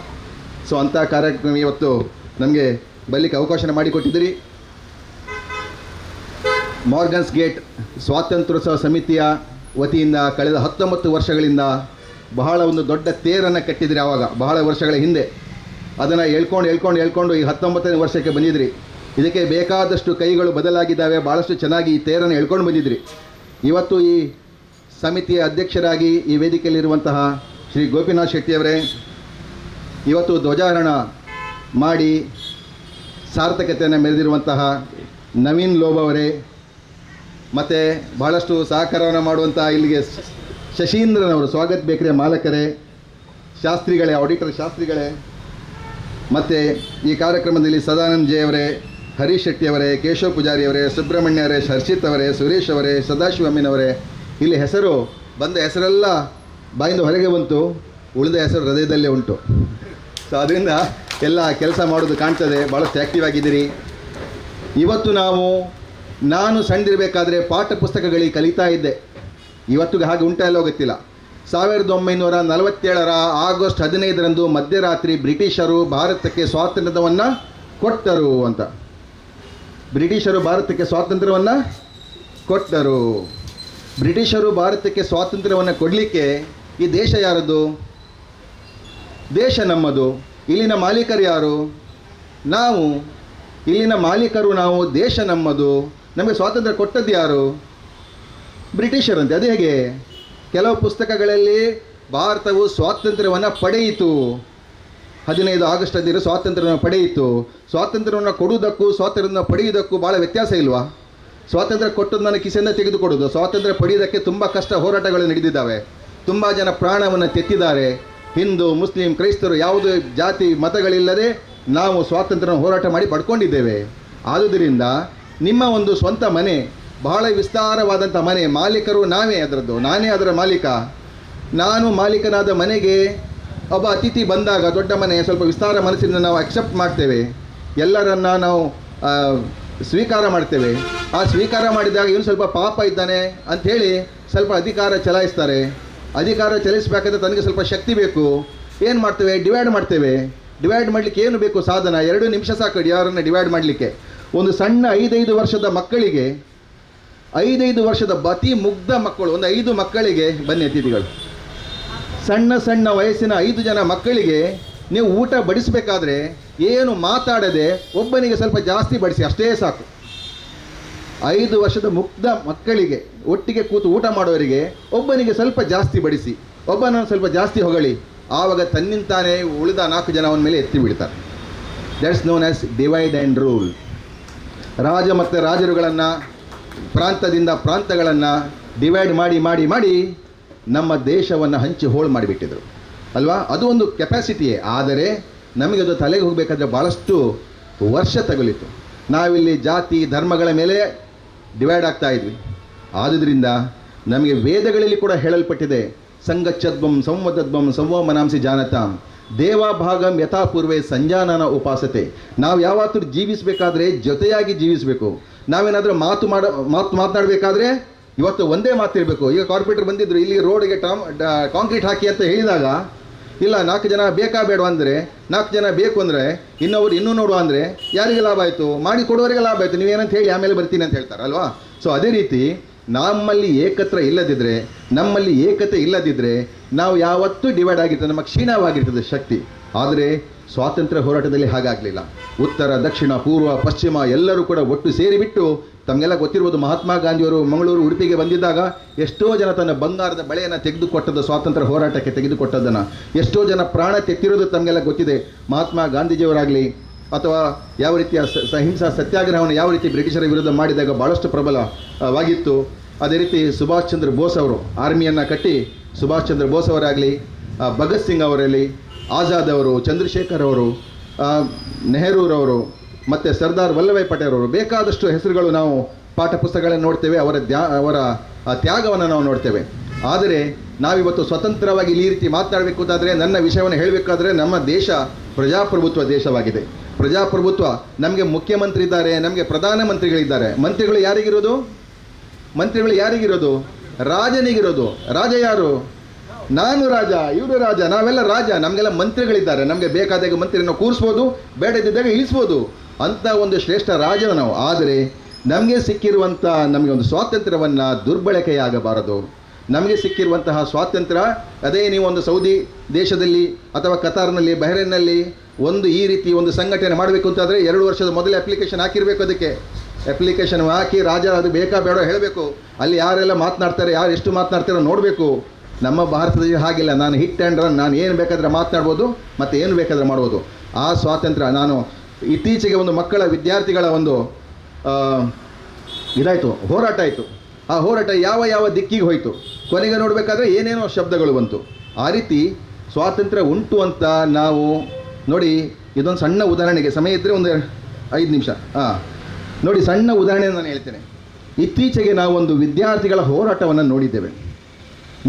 ಸೊ ಅಂಥ ಕಾರ್ಯಕ್ರಮ ಇವತ್ತು ನಮಗೆ ಬರಲಿಕ್ಕೆ ಅವಕಾಶ ಮಾಡಿಕೊಟ್ಟಿದ್ದೀರಿ. ಮಾರ್ಗನ್ಸ್ ಗೇಟ್ ಸ್ವಾತಂತ್ರ್ಯೋತ್ಸವ ಸಮಿತಿಯ ವತಿಯಿಂದ ಕಳೆದ 19 ವರ್ಷಗಳಿಂದ ಬಹಳ ಒಂದು ದೊಡ್ಡ ತೇರನ್ನು ಕಟ್ಟಿದ್ರಿ. ಆವಾಗ ಬಹಳ ವರ್ಷಗಳ ಹಿಂದೆ ಅದನ್ನು ಹೇಳ್ಕೊಂಡು ಈ 19ನೇ ವರ್ಷಕ್ಕೆ ಬಂದಿದ್ರಿ. ಇದಕ್ಕೆ ಬೇಕಾದಷ್ಟು ಕೈಗಳು ಬದಲಾಗಿದ್ದಾವೆ. ಭಾಳಷ್ಟು ಚೆನ್ನಾಗಿ ಈ ತೇರನ್ನು ಹೇಳ್ಕೊಂಡು ಬಂದಿದ್ರಿ. ಇವತ್ತು ಈ ಸಮಿತಿಯ ಅಧ್ಯಕ್ಷರಾಗಿ ಈ ವೇದಿಕೆಯಲ್ಲಿರುವಂತಹ ಶ್ರೀ ಗೋಪಿನಾಥ್ ಶೆಟ್ಟಿಯವರೇ ಇವತ್ತು ಧ್ವಜಾರೋಹಣ ಮಾಡಿ ಸಾರ್ಥಕತೆಯನ್ನು ಮೆರೆದಿರುವಂತಹ ನವೀನ್ ಲೋಬ್ ಅವರೇ, ಮತ್ತು ಭಾಳಷ್ಟು ಸಹಕಾರವನ್ನು ಮಾಡುವಂಥ ಇಲ್ಲಿಗೆ ಶಶೀಂದ್ರನವರು, ಸ್ವಾಗತ್ ಬೇಕರಿಯ ಮಾಲಕರೇ, ಶಾಸ್ತ್ರಿಗಳೇ, ಆಡಿಟರ್ ಶಾಸ್ತ್ರಿಗಳೇ, ಮತ್ತು ಈ ಕಾರ್ಯಕ್ರಮದಲ್ಲಿ ಸದಾನಂದ್ ಜೆ ಅವರೇ, ಹರೀಶ್ ಶೆಟ್ಟಿಯವರೇ, ಕೇಶವ್ ಪೂಜಾರಿ ಅವರೇ, ಸುಬ್ರಹ್ಮಣ್ಯ ಅವರೇ, ಹರ್ಷಿತ್ ಅವರೇ, ಸುರೇಶ್ ಅವರೇ, ಸದಾಶಿವಮ್ಮನವರೇ, ಇಲ್ಲಿ ಬಂದ ಹೆಸರೆಲ್ಲ ಬಾಯಿಂದ ಹೊರಗೆ ಬಂತು, ಉಳಿದ ಹೆಸರು ಹೃದಯದಲ್ಲೇ ಉಂಟು. ಸೊ ಅದರಿಂದ ಎಲ್ಲ ಕೆಲಸ ಮಾಡೋದು ಕಾಣ್ತದೆ. ಭಾಳಷ್ಟು ಆ್ಯಕ್ಟಿವ್ ಆಗಿದ್ದೀರಿ. ಇವತ್ತು ನಾನು ಸಣ್ಣದಿರಬೇಕಾದ್ರೆ ಪಾಠ ಪುಸ್ತಕಗಳಿಗೆ ಕಲಿತಾ ಇದ್ದೆ. ಇವತ್ತಿಗೆ ಹಾಗೆ ಉಂಟ ಎಲ್ಲೋ ಗೊತ್ತಿಲ್ಲ. 1947 ಆಗಸ್ಟ್ 15ರಂದು ಮಧ್ಯರಾತ್ರಿ ಬ್ರಿಟಿಷರು ಭಾರತಕ್ಕೆ ಸ್ವಾತಂತ್ರ್ಯವನ್ನು ಕೊಟ್ಟರು ಅಂತ. ಬ್ರಿಟಿಷರು ಭಾರತಕ್ಕೆ ಸ್ವಾತಂತ್ರ್ಯವನ್ನು ಕೊಟ್ಟರು. ಬ್ರಿಟಿಷರು ಭಾರತಕ್ಕೆ ಸ್ವಾತಂತ್ರ್ಯವನ್ನು ಕೊಡಲಿಕ್ಕೆ ಈ ದೇಶ ಯಾರದು? ದೇಶ ನಮ್ಮದು. ಇಲ್ಲಿನ ಮಾಲೀಕರು ಯಾರು? ನಾವು. ಇಲ್ಲಿನ ಮಾಲೀಕರು ನಾವು, ದೇಶ ನಮ್ಮದು. ನಮಗೆ ಸ್ವಾತಂತ್ರ್ಯ ಕೊಟ್ಟದ್ದು ಯಾರು? ಬ್ರಿಟಿಷರಂತೆ. ಅದು ಹೇಗೆ? ಕೆಲವು ಪುಸ್ತಕಗಳಲ್ಲಿ ಭಾರತವು ಸ್ವಾತಂತ್ರ್ಯವನ್ನು ಪಡೆಯಿತು, 15 ಆಗಸ್ಟ್ 15 ಸ್ವಾತಂತ್ರ್ಯವನ್ನು ಪಡೆಯಿತು. ಸ್ವಾತಂತ್ರ್ಯವನ್ನು ಕೊಡುವುದಕ್ಕೂ ಸ್ವಾತಂತ್ರ್ಯವನ್ನು ಪಡೆಯುವುದಕ್ಕೂ ಭಾಳ ವ್ಯತ್ಯಾಸ ಇಲ್ವಾ? ಸ್ವಾತಂತ್ರ್ಯ ಕೊಟ್ಟದ್ದನ್ನು ಕಿಸೆಯಿಂದ ತೆಗೆದುಕೊಡೋದು. ಸ್ವಾತಂತ್ರ್ಯ ಪಡೆಯುವುದಕ್ಕೆ ತುಂಬ ಕಷ್ಟ ಹೋರಾಟಗಳು ನಡೆದಿದ್ದಾವೆ. ತುಂಬ ಜನ ಪ್ರಾಣವನ್ನು ತೆತ್ತಿದ್ದಾರೆ. ಹಿಂದೂ, ಮುಸ್ಲಿಂ, ಕ್ರೈಸ್ತರು ಯಾವುದೇ ಜಾತಿ ಮತಗಳಿಲ್ಲದೆ ನಾವು ಸ್ವಾತಂತ್ರ್ಯ ಹೋರಾಟ ಮಾಡಿ ಪಡ್ಕೊಂಡಿದ್ದೇವೆ. ಆದುದರಿಂದ ನಿಮ್ಮ ಒಂದು ಸ್ವಂತ ಮನೆ, ಬಹಳ ವಿಸ್ತಾರವಾದಂಥ ಮನೆ, ಮಾಲೀಕರು ನಾವೇ ಅದರದ್ದು. ನಾನೇ ಅದರ ಮಾಲೀಕ. ನಾನು ಮಾಲೀಕನಾದ ಮನೆಗೆ ಒಬ್ಬ ಅತಿಥಿ ಬಂದಾಗ, ದೊಡ್ಡ ಮನೆ, ಸ್ವಲ್ಪ ವಿಸ್ತಾರ ಮನಸ್ಸಿನಿಂದ ನಾವು ಅಕ್ಸೆಪ್ಟ್ ಮಾಡ್ತೇವೆ. ಎಲ್ಲರನ್ನು ನಾವು ಸ್ವೀಕಾರ ಮಾಡ್ತೇವೆ. ಆ ಸ್ವೀಕಾರ ಮಾಡಿದಾಗ ಇವನು ಸ್ವಲ್ಪ ಪಾಪ ಇದ್ದಾನೆ ಅಂಥೇಳಿ ಸ್ವಲ್ಪ ಅಧಿಕಾರ ಚಲಾಯಿಸ್ತಾರೆ. ಅಧಿಕಾರ ಚಲಾಯಿಸಬೇಕಾದ್ರೆ ತನಗೆ ಸ್ವಲ್ಪ ಶಕ್ತಿ ಬೇಕು. ಏನು ಮಾಡ್ತೇವೆ? ಡಿವೈಡ್ ಮಾಡ್ತೇವೆ. ಡಿವೈಡ್ ಮಾಡಲಿಕ್ಕೆ ಏನು ಬೇಕು? ಸಾಧನ. 2 ನಿಮಿಷ ಸಾಕು ಯಾರನ್ನು ಡಿವೈಡ್ ಮಾಡಲಿಕ್ಕೆ. ಒಂದು ಸಣ್ಣ 5 ವರ್ಷದ ಮಕ್ಕಳಿಗೆ, 5 ವರ್ಷದ ಅತಿ ಮುಗ್ಧ ಮಕ್ಕಳು, ಒಂದು 5 ಮಕ್ಕಳಿಗೆ ಬನ್ನಿ ಅತಿಥಿಗಳು, ಸಣ್ಣ ವಯಸ್ಸಿನ 5 ಜನ ಮಕ್ಕಳಿಗೆ ನೀವು ಊಟ ಬಡಿಸಬೇಕಾದ್ರೆ ಏನು ಮಾತಾಡದೆ ಒಬ್ಬನಿಗೆ ಸ್ವಲ್ಪ ಜಾಸ್ತಿ ಬಡಿಸಿ, ಅಷ್ಟೇ ಸಾಕು. 5 ವರ್ಷದ ಮುಗ್ಧ ಮಕ್ಕಳಿಗೆ ಒಟ್ಟಿಗೆ ಕೂತು ಊಟ ಮಾಡೋರಿಗೆ ಒಬ್ಬನಿಗೆ ಸ್ವಲ್ಪ ಜಾಸ್ತಿ ಬಡಿಸಿ, ಒಬ್ಬನ ಸ್ವಲ್ಪ ಜಾಸ್ತಿ ಹೊಗಳಿ, ಆವಾಗ ತನ್ನಿಂತಾನೇ ಉಳಿದ 4 ಜನ ಅವನ ಮೇಲೆ ಎತ್ತಿ ಬಿಡ್ತಾರೆ. That's known as divide and rule. ರಾಜ ಮತ್ತು ರಾಜರುಗಳನ್ನು, ಪ್ರಾಂತದಿಂದ ಪ್ರಾಂತಗಳನ್ನು ಡಿವೈಡ್ ಮಾಡಿ ನಮ್ಮ ದೇಶವನ್ನು ಹಂಚಿ ಹೋಳು ಮಾಡಿಬಿಟ್ಟಿದ್ರು ಅಲ್ವಾ? ಅದು ಒಂದು ಕೆಪಾಸಿಟಿಯೇ. ಆದರೆ ನಮಗೆ ಅದು ತಲೆಗೆ ಹೋಗಬೇಕಾದ್ರೆ ಭಾಳಷ್ಟು ವರ್ಷ ತಗುಲಿತು. ನಾವಿಲ್ಲಿ ಜಾತಿ ಧರ್ಮಗಳ ಮೇಲೆ ಡಿವೈಡ್ ಆಗ್ತಾ ಇದ್ವಿ. ಆದುದರಿಂದ ನಮಗೆ ವೇದಗಳಲ್ಲಿ ಕೂಡ ಹೇಳಲ್ಪಟ್ಟಿದೆ, ಸಂಗಚ್ಚದ್ವಂ ಸಂವದದ್ವಂ ಸಂವಮನಾಂಸಿ ಜಾನತಾಂ ದೇವಾಭಾಗಂ ಯಥಾಪೂರ್ವೆ ಸಂಜಾನನ ಉಪಾಸತೆ. ನಾವು ಯಾವತ್ತೂ ಜೀವಿಸಬೇಕಾದ್ರೆ ಜೊತೆಯಾಗಿ ಜೀವಿಸಬೇಕು. ನಾವೇನಾದರೂ ಮಾತನಾಡಬೇಕಾದ್ರೆ ಇವತ್ತು ಒಂದೇ ಮಾತಿರಬೇಕು. ಈಗ ಕಾರ್ಪೊರೇಟರ್ ಬಂದಿದ್ರು, ಇಲ್ಲಿ ರೋಡ್ಗೆ ಕಾಂಕ್ರೀಟ್ ಹಾಕಿ ಅಂತ ಹೇಳಿದಾಗ, ಇಲ್ಲ 4 ಜನ ಬೇಕಾ ಬೇಡ ಅಂದರೆ, 4 ಜನ ಬೇಕು ಅಂದರೆ ಇನ್ನೊಬ್ರು ಇನ್ನೂ ನೋಡುವ ಅಂದರೆ ಯಾರಿಗೆ ಲಾಭ ಆಯಿತು? ಮಾಡಿ ಕೊಡೋರಿಗೆ ಲಾಭ ಆಯಿತು. ನೀವೇನಂತ ಹೇಳಿ ಆಮೇಲೆ ಬರ್ತೀನಿ ಅಂತ ಹೇಳ್ತಾರೆ ಅಲ್ವಾ? ಸೊ ಅದೇ ರೀತಿ ನಮ್ಮಲ್ಲಿ ಏಕತೆ ಇಲ್ಲದಿದ್ದರೆ ನಾವು ಯಾವತ್ತೂ ಡಿವೈಡ್ ಆಗಿರ್ತದೆ, ನಮ್ಮ ಕ್ಷೀಣವಾಗಿರ್ತದೆ ಶಕ್ತಿ. ಆದರೆ ಸ್ವಾತಂತ್ರ್ಯ ಹೋರಾಟದಲ್ಲಿ ಹಾಗಾಗಲಿಲ್ಲ. ಉತ್ತರ, ದಕ್ಷಿಣ, ಪೂರ್ವ, ಪಶ್ಚಿಮ ಎಲ್ಲರೂ ಕೂಡ ಒಟ್ಟು ಸೇರಿಬಿಟ್ಟು, ತಮಗೆಲ್ಲ ಗೊತ್ತಿರ್ಬೋದು, ಮಹಾತ್ಮ ಗಾಂಧಿಯವರು ಮಂಗಳೂರು, ಉಡುಪಿಗೆ ಬಂದಿದ್ದಾಗ ಎಷ್ಟೋ ಜನ ತನ್ನ ಬಂಗಾರದ ಬಳೆಯನ್ನು ತೆಗೆದುಕೊಟ್ಟದ್ದು, ಸ್ವಾತಂತ್ರ್ಯ ಹೋರಾಟಕ್ಕೆ ತೆಗೆದುಕೊಟ್ಟದ್ದನ್ನು ಎಷ್ಟೋ ಜನ ಪ್ರಾಣ ತೆತ್ತಿರೋದು ತಮಗೆಲ್ಲ ಗೊತ್ತಿದೆ. ಮಹಾತ್ಮ ಗಾಂಧೀಜಿಯವರಾಗಲಿ ಅಥವಾ ಯಾವ ರೀತಿಯ ಅಹಿಂಸಾ ಸತ್ಯಾಗ್ರಹವನ್ನು ಯಾವ ರೀತಿ ಬ್ರಿಟಿಷರ ವಿರುದ್ಧ ಮಾಡಿದಾಗ ಭಾಳಷ್ಟು ಪ್ರಬಲವಾಗಿತ್ತು. ಅದೇ ರೀತಿ ಸುಭಾಷ್ ಚಂದ್ರ ಬೋಸ್ ಅವರು ಆರ್ಮಿಯನ್ನು ಕಟ್ಟಿ, ಸುಭಾಷ್ ಚಂದ್ರ ಬೋಸ್ ಅವರಾಗಲಿ, ಭಗತ್ ಸಿಂಗ್ ಅವರಲ್ಲಿ, ಆಜಾದ್ ಅವರು, ಚಂದ್ರಶೇಖರ್ ಅವರು, ನೆಹರೂರವರು ಮತ್ತು ಸರ್ದಾರ್ ವಲ್ಲಭಾಯ್ ಪಟೇಲ್ ಅವರು, ಬೇಕಾದಷ್ಟು ಹೆಸರುಗಳು ನಾವು ಪಾಠ ಪುಸ್ತಕಗಳನ್ನು ನೋಡ್ತೇವೆ. ಅವರ ತ್ಯಾಗವನ್ನು ನಾವು ನೋಡ್ತೇವೆ. ಆದರೆ ನಾವಿವತ್ತು ಸ್ವತಂತ್ರವಾಗಿ ಈ ರೀತಿ ಮಾತನಾಡಬೇಕು ಅಂತಾದರೆ, ನನ್ನ ವಿಷಯವನ್ನು ಹೇಳಬೇಕಾದ್ರೆ, ನಮ್ಮ ದೇಶ ಪ್ರಜಾಪ್ರಭುತ್ವ ದೇಶವಾಗಿದೆ. ಪ್ರಜಾಪ್ರಭುತ್ವ, ನಮಗೆ ಮುಖ್ಯಮಂತ್ರಿ ಇದ್ದಾರೆ, ನಮಗೆ ಪ್ರಧಾನಮಂತ್ರಿಗಳಿದ್ದಾರೆ. ಮಂತ್ರಿಗಳು ಯಾರಿಗಿರೋದು? ರಾಜನಿಗಿರೋದು. ರಾಜ ಯಾರು? ನಾನು ರಾಜ, ಇವರು ರಾಜ, ನಾವೆಲ್ಲ ರಾಜ. ನಮಗೆಲ್ಲ ಮಂತ್ರಿಗಳಿದ್ದಾರೆ. ನಮಗೆ ಬೇಕಾದಾಗ ಮಂತ್ರಿಯನ್ನು ಕೂರಿಸ್ಬೋದು, ಬೇಡದಿದ್ದಾಗ ಇಳಿಸ್ಬೋದು. ಅಂಥ ಒಂದು ಶ್ರೇಷ್ಠ ರಾಜನ ನಾವು. ಆದರೆ ನಮಗೆ ಸಿಕ್ಕಿರುವಂಥ ನಮಗೆ ಒಂದು ಸ್ವಾತಂತ್ರ್ಯವನ್ನು ದುರ್ಬಳಕೆಯಾಗಬಾರದು. ನಮಗೆ ಸಿಕ್ಕಿರುವಂತಹ ಸ್ವಾತಂತ್ರ್ಯ, ಅದೇ ನೀವು ಒಂದು ಸೌದಿ ದೇಶದಲ್ಲಿ ಅಥವಾ ಕತಾರ್ನಲ್ಲಿ, ಬಹ್ರೇನ್ನಲ್ಲಿ ಒಂದು ಈ ರೀತಿ ಒಂದು ಸಂಘಟನೆ ಮಾಡಬೇಕು ಅಂತಾದರೆ 2 ವರ್ಷದ ಮೊದಲೇ ಅಪ್ಲಿಕೇಶನ್ ಹಾಕಿರಬೇಕು. ಅದಕ್ಕೆ ಅಪ್ಲಿಕೇಶನ್ ಹಾಕಿ ರಾಜ ಅದು ಬೇಕಾ ಬೇಡ ಹೇಳಬೇಕು. ಅಲ್ಲಿ ಯಾರೆಲ್ಲ ಮಾತನಾಡ್ತಾರೆ, ಯಾರು ಎಷ್ಟು ಮಾತನಾಡ್ತಾರೋ ನೋಡಬೇಕು. ನಮ್ಮ ಭಾರತದಲ್ಲಿ ಹಾಗಿಲ್ಲ. ನಾನು ಹಿಟ್ ಆ್ಯಂಡ್ ರನ್, ನಾನು ಏನು ಬೇಕಾದರೆ ಮಾತನಾಡ್ಬೋದು ಮತ್ತು ಏನು ಬೇಕಾದರೆ ಮಾಡ್ಬೋದು. ಆ ಸ್ವಾತಂತ್ರ್ಯ ನಾನು ಇತ್ತೀಚೆಗೆ ಒಂದು ವಿದ್ಯಾರ್ಥಿಗಳ ಒಂದು ಇದಾಯಿತು, ಹೋರಾಟ ಆಯಿತು. ಆ ಹೋರಾಟ ಯಾವ ದಿಕ್ಕಿಗೆ ಹೋಯಿತು, ಕೊನೆಗೆ ನೋಡಬೇಕಾದ್ರೆ ಏನೇನೋ ಶಬ್ದಗಳು ಬಂತು. ಆ ರೀತಿ ಸ್ವಾತಂತ್ರ್ಯ ಉಂಟು ಅಂತ ನಾವು ನೋಡಿ. ಇದೊಂದು ಸಣ್ಣ ಉದಾಹರಣೆಗೆ, ಸಮಯ ಇದ್ದರೆ ಒಂದು 5 ನಿಮಿಷ ನೋಡಿ, ಸಣ್ಣ ಉದಾಹರಣೆ ನಾನು ಹೇಳ್ತೇನೆ. ಇತ್ತೀಚೆಗೆ ನಾವು ಒಂದು ವಿದ್ಯಾರ್ಥಿಗಳ ಹೋರಾಟವನ್ನು ನೋಡಿದ್ದೇವೆ.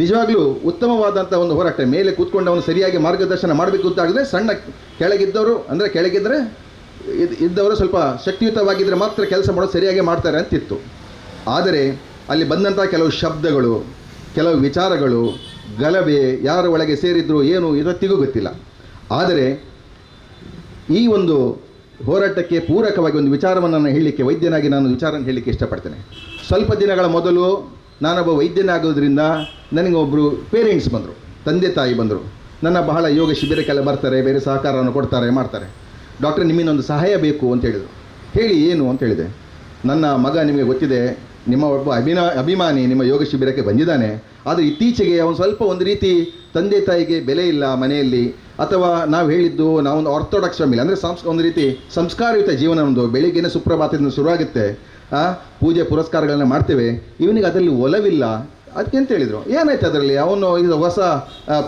ನಿಜವಾಗ್ಲೂ ಉತ್ತಮವಾದಂಥ ಒಂದು ಹೋರಾಟ. ಮೇಲೆ ಕೂತ್ಕೊಂಡು ಅವನು ಸರಿಯಾಗಿ ಮಾರ್ಗದರ್ಶನ ಮಾಡಬೇಕು ಅಂತಾದರೆ, ಸಣ್ಣ ಕೆಳಗಿದ್ದವರು ಅಂದರೆ ಕೆಳಗಿದ್ದರೆ ಇದ್ದವರು ಸ್ವಲ್ಪ ಶಕ್ತಿಯುತವಾಗಿದ್ದರೆ ಮಾತ್ರ ಕೆಲಸ ಮಾಡೋದು ಸರಿಯಾಗಿ ಮಾಡ್ತಾರೆ ಅಂತಿತ್ತು. ಆದರೆ ಅಲ್ಲಿ ಬಂದಂಥ ಕೆಲವು ಶಬ್ದಗಳು, ಕೆಲವು ವಿಚಾರಗಳು, ಗಲಭೆ, ಯಾರ ಒಳಗೆ ಸೇರಿದ್ರು ಏನು ಇವತ್ತಿಗೂ ಗೊತ್ತಿಲ್ಲ. ಆದರೆ ಈ ಒಂದು ಹೋರಾಟಕ್ಕೆ ಪೂರಕವಾಗಿ ಒಂದು ವಿಚಾರವನ್ನು ನಾನು ಹೇಳಲಿಕ್ಕೆ, ವೈದ್ಯನಾಗಿ ನಾನು ವಿಚಾರವನ್ನು ಹೇಳಲಿಕ್ಕೆ ಇಷ್ಟಪಡ್ತೇನೆ. ಸ್ವಲ್ಪ ದಿನಗಳ ಮೊದಲು ನಾನೊಬ್ಬ ವೈದ್ಯನಾಗೋದ್ರಿಂದ ನನಗೆ ಒಬ್ಬರು ಪೇರೆಂಟ್ಸ್ ಬಂದರು, ತಂದೆ ತಾಯಿ ಬಂದರು. ನನ್ನ ಬಹಳ ಯೋಗ ಶಿಬಿರಕ್ಕೆಲ್ಲ ಬರ್ತಾರೆ, ಬೇರೆ ಸಹಕಾರವನ್ನು ಕೊಡ್ತಾರೆ, ಮಾಡ್ತಾರೆ. ಡಾಕ್ಟರ್, ನಿಮ್ಮಿಂದೊಂದು ಸಹಾಯ ಬೇಕು ಅಂತ ಹೇಳಿದರು. ಹೇಳಿ ಏನು ಅಂತ ಹೇಳಿದೆ. ನನ್ನ ಮಗ ನಿಮಗೆ ಗೊತ್ತಿದೆ, ನಿಮ್ಮ ಒಬ್ಬ ಅಭಿಮಾನಿ ನಿಮ್ಮ ಯೋಗ ಶಿಬಿರಕ್ಕೆ ಬಂದಿದ್ದಾನೆ. ಆದರೆ ಇತ್ತೀಚೆಗೆ ಅವನು ಸ್ವಲ್ಪ ಒಂದು ರೀತಿ ತಂದೆ ತಾಯಿಗೆ ಬೆಲೆ ಇಲ್ಲ ಮನೆಯಲ್ಲಿ, ಅಥವಾ ನಾವು ಹೇಳಿದ್ದು ನಾವೊಂದು ಆರ್ಥೋಡಾಕ್ಸ್ ಫ್ಯಾಮಿಲಿ ಅಂದರೆ ಒಂದು ರೀತಿ ಸಂಸ್ಕಾರಯುತ ಜೀವನ. ಒಂದು ಬೆಳಿಗ್ಗೆನೇ ಸುಪ್ರಭಾತದಿಂದ ಶುರುವಾಗುತ್ತೆ, ಪೂಜೆ ಪುರಸ್ಕಾರಗಳನ್ನ ಮಾಡ್ತೇವೆ. ಇವನಿಗೆ ಅದರಲ್ಲಿ ಒಲವಿಲ್ಲ. ಅದಕ್ಕೆ ಅಂತ ಹೇಳಿದರು. ಏನಾಯ್ತು ಅದರಲ್ಲಿ? ಅವನು ಇದು ಹೊಸ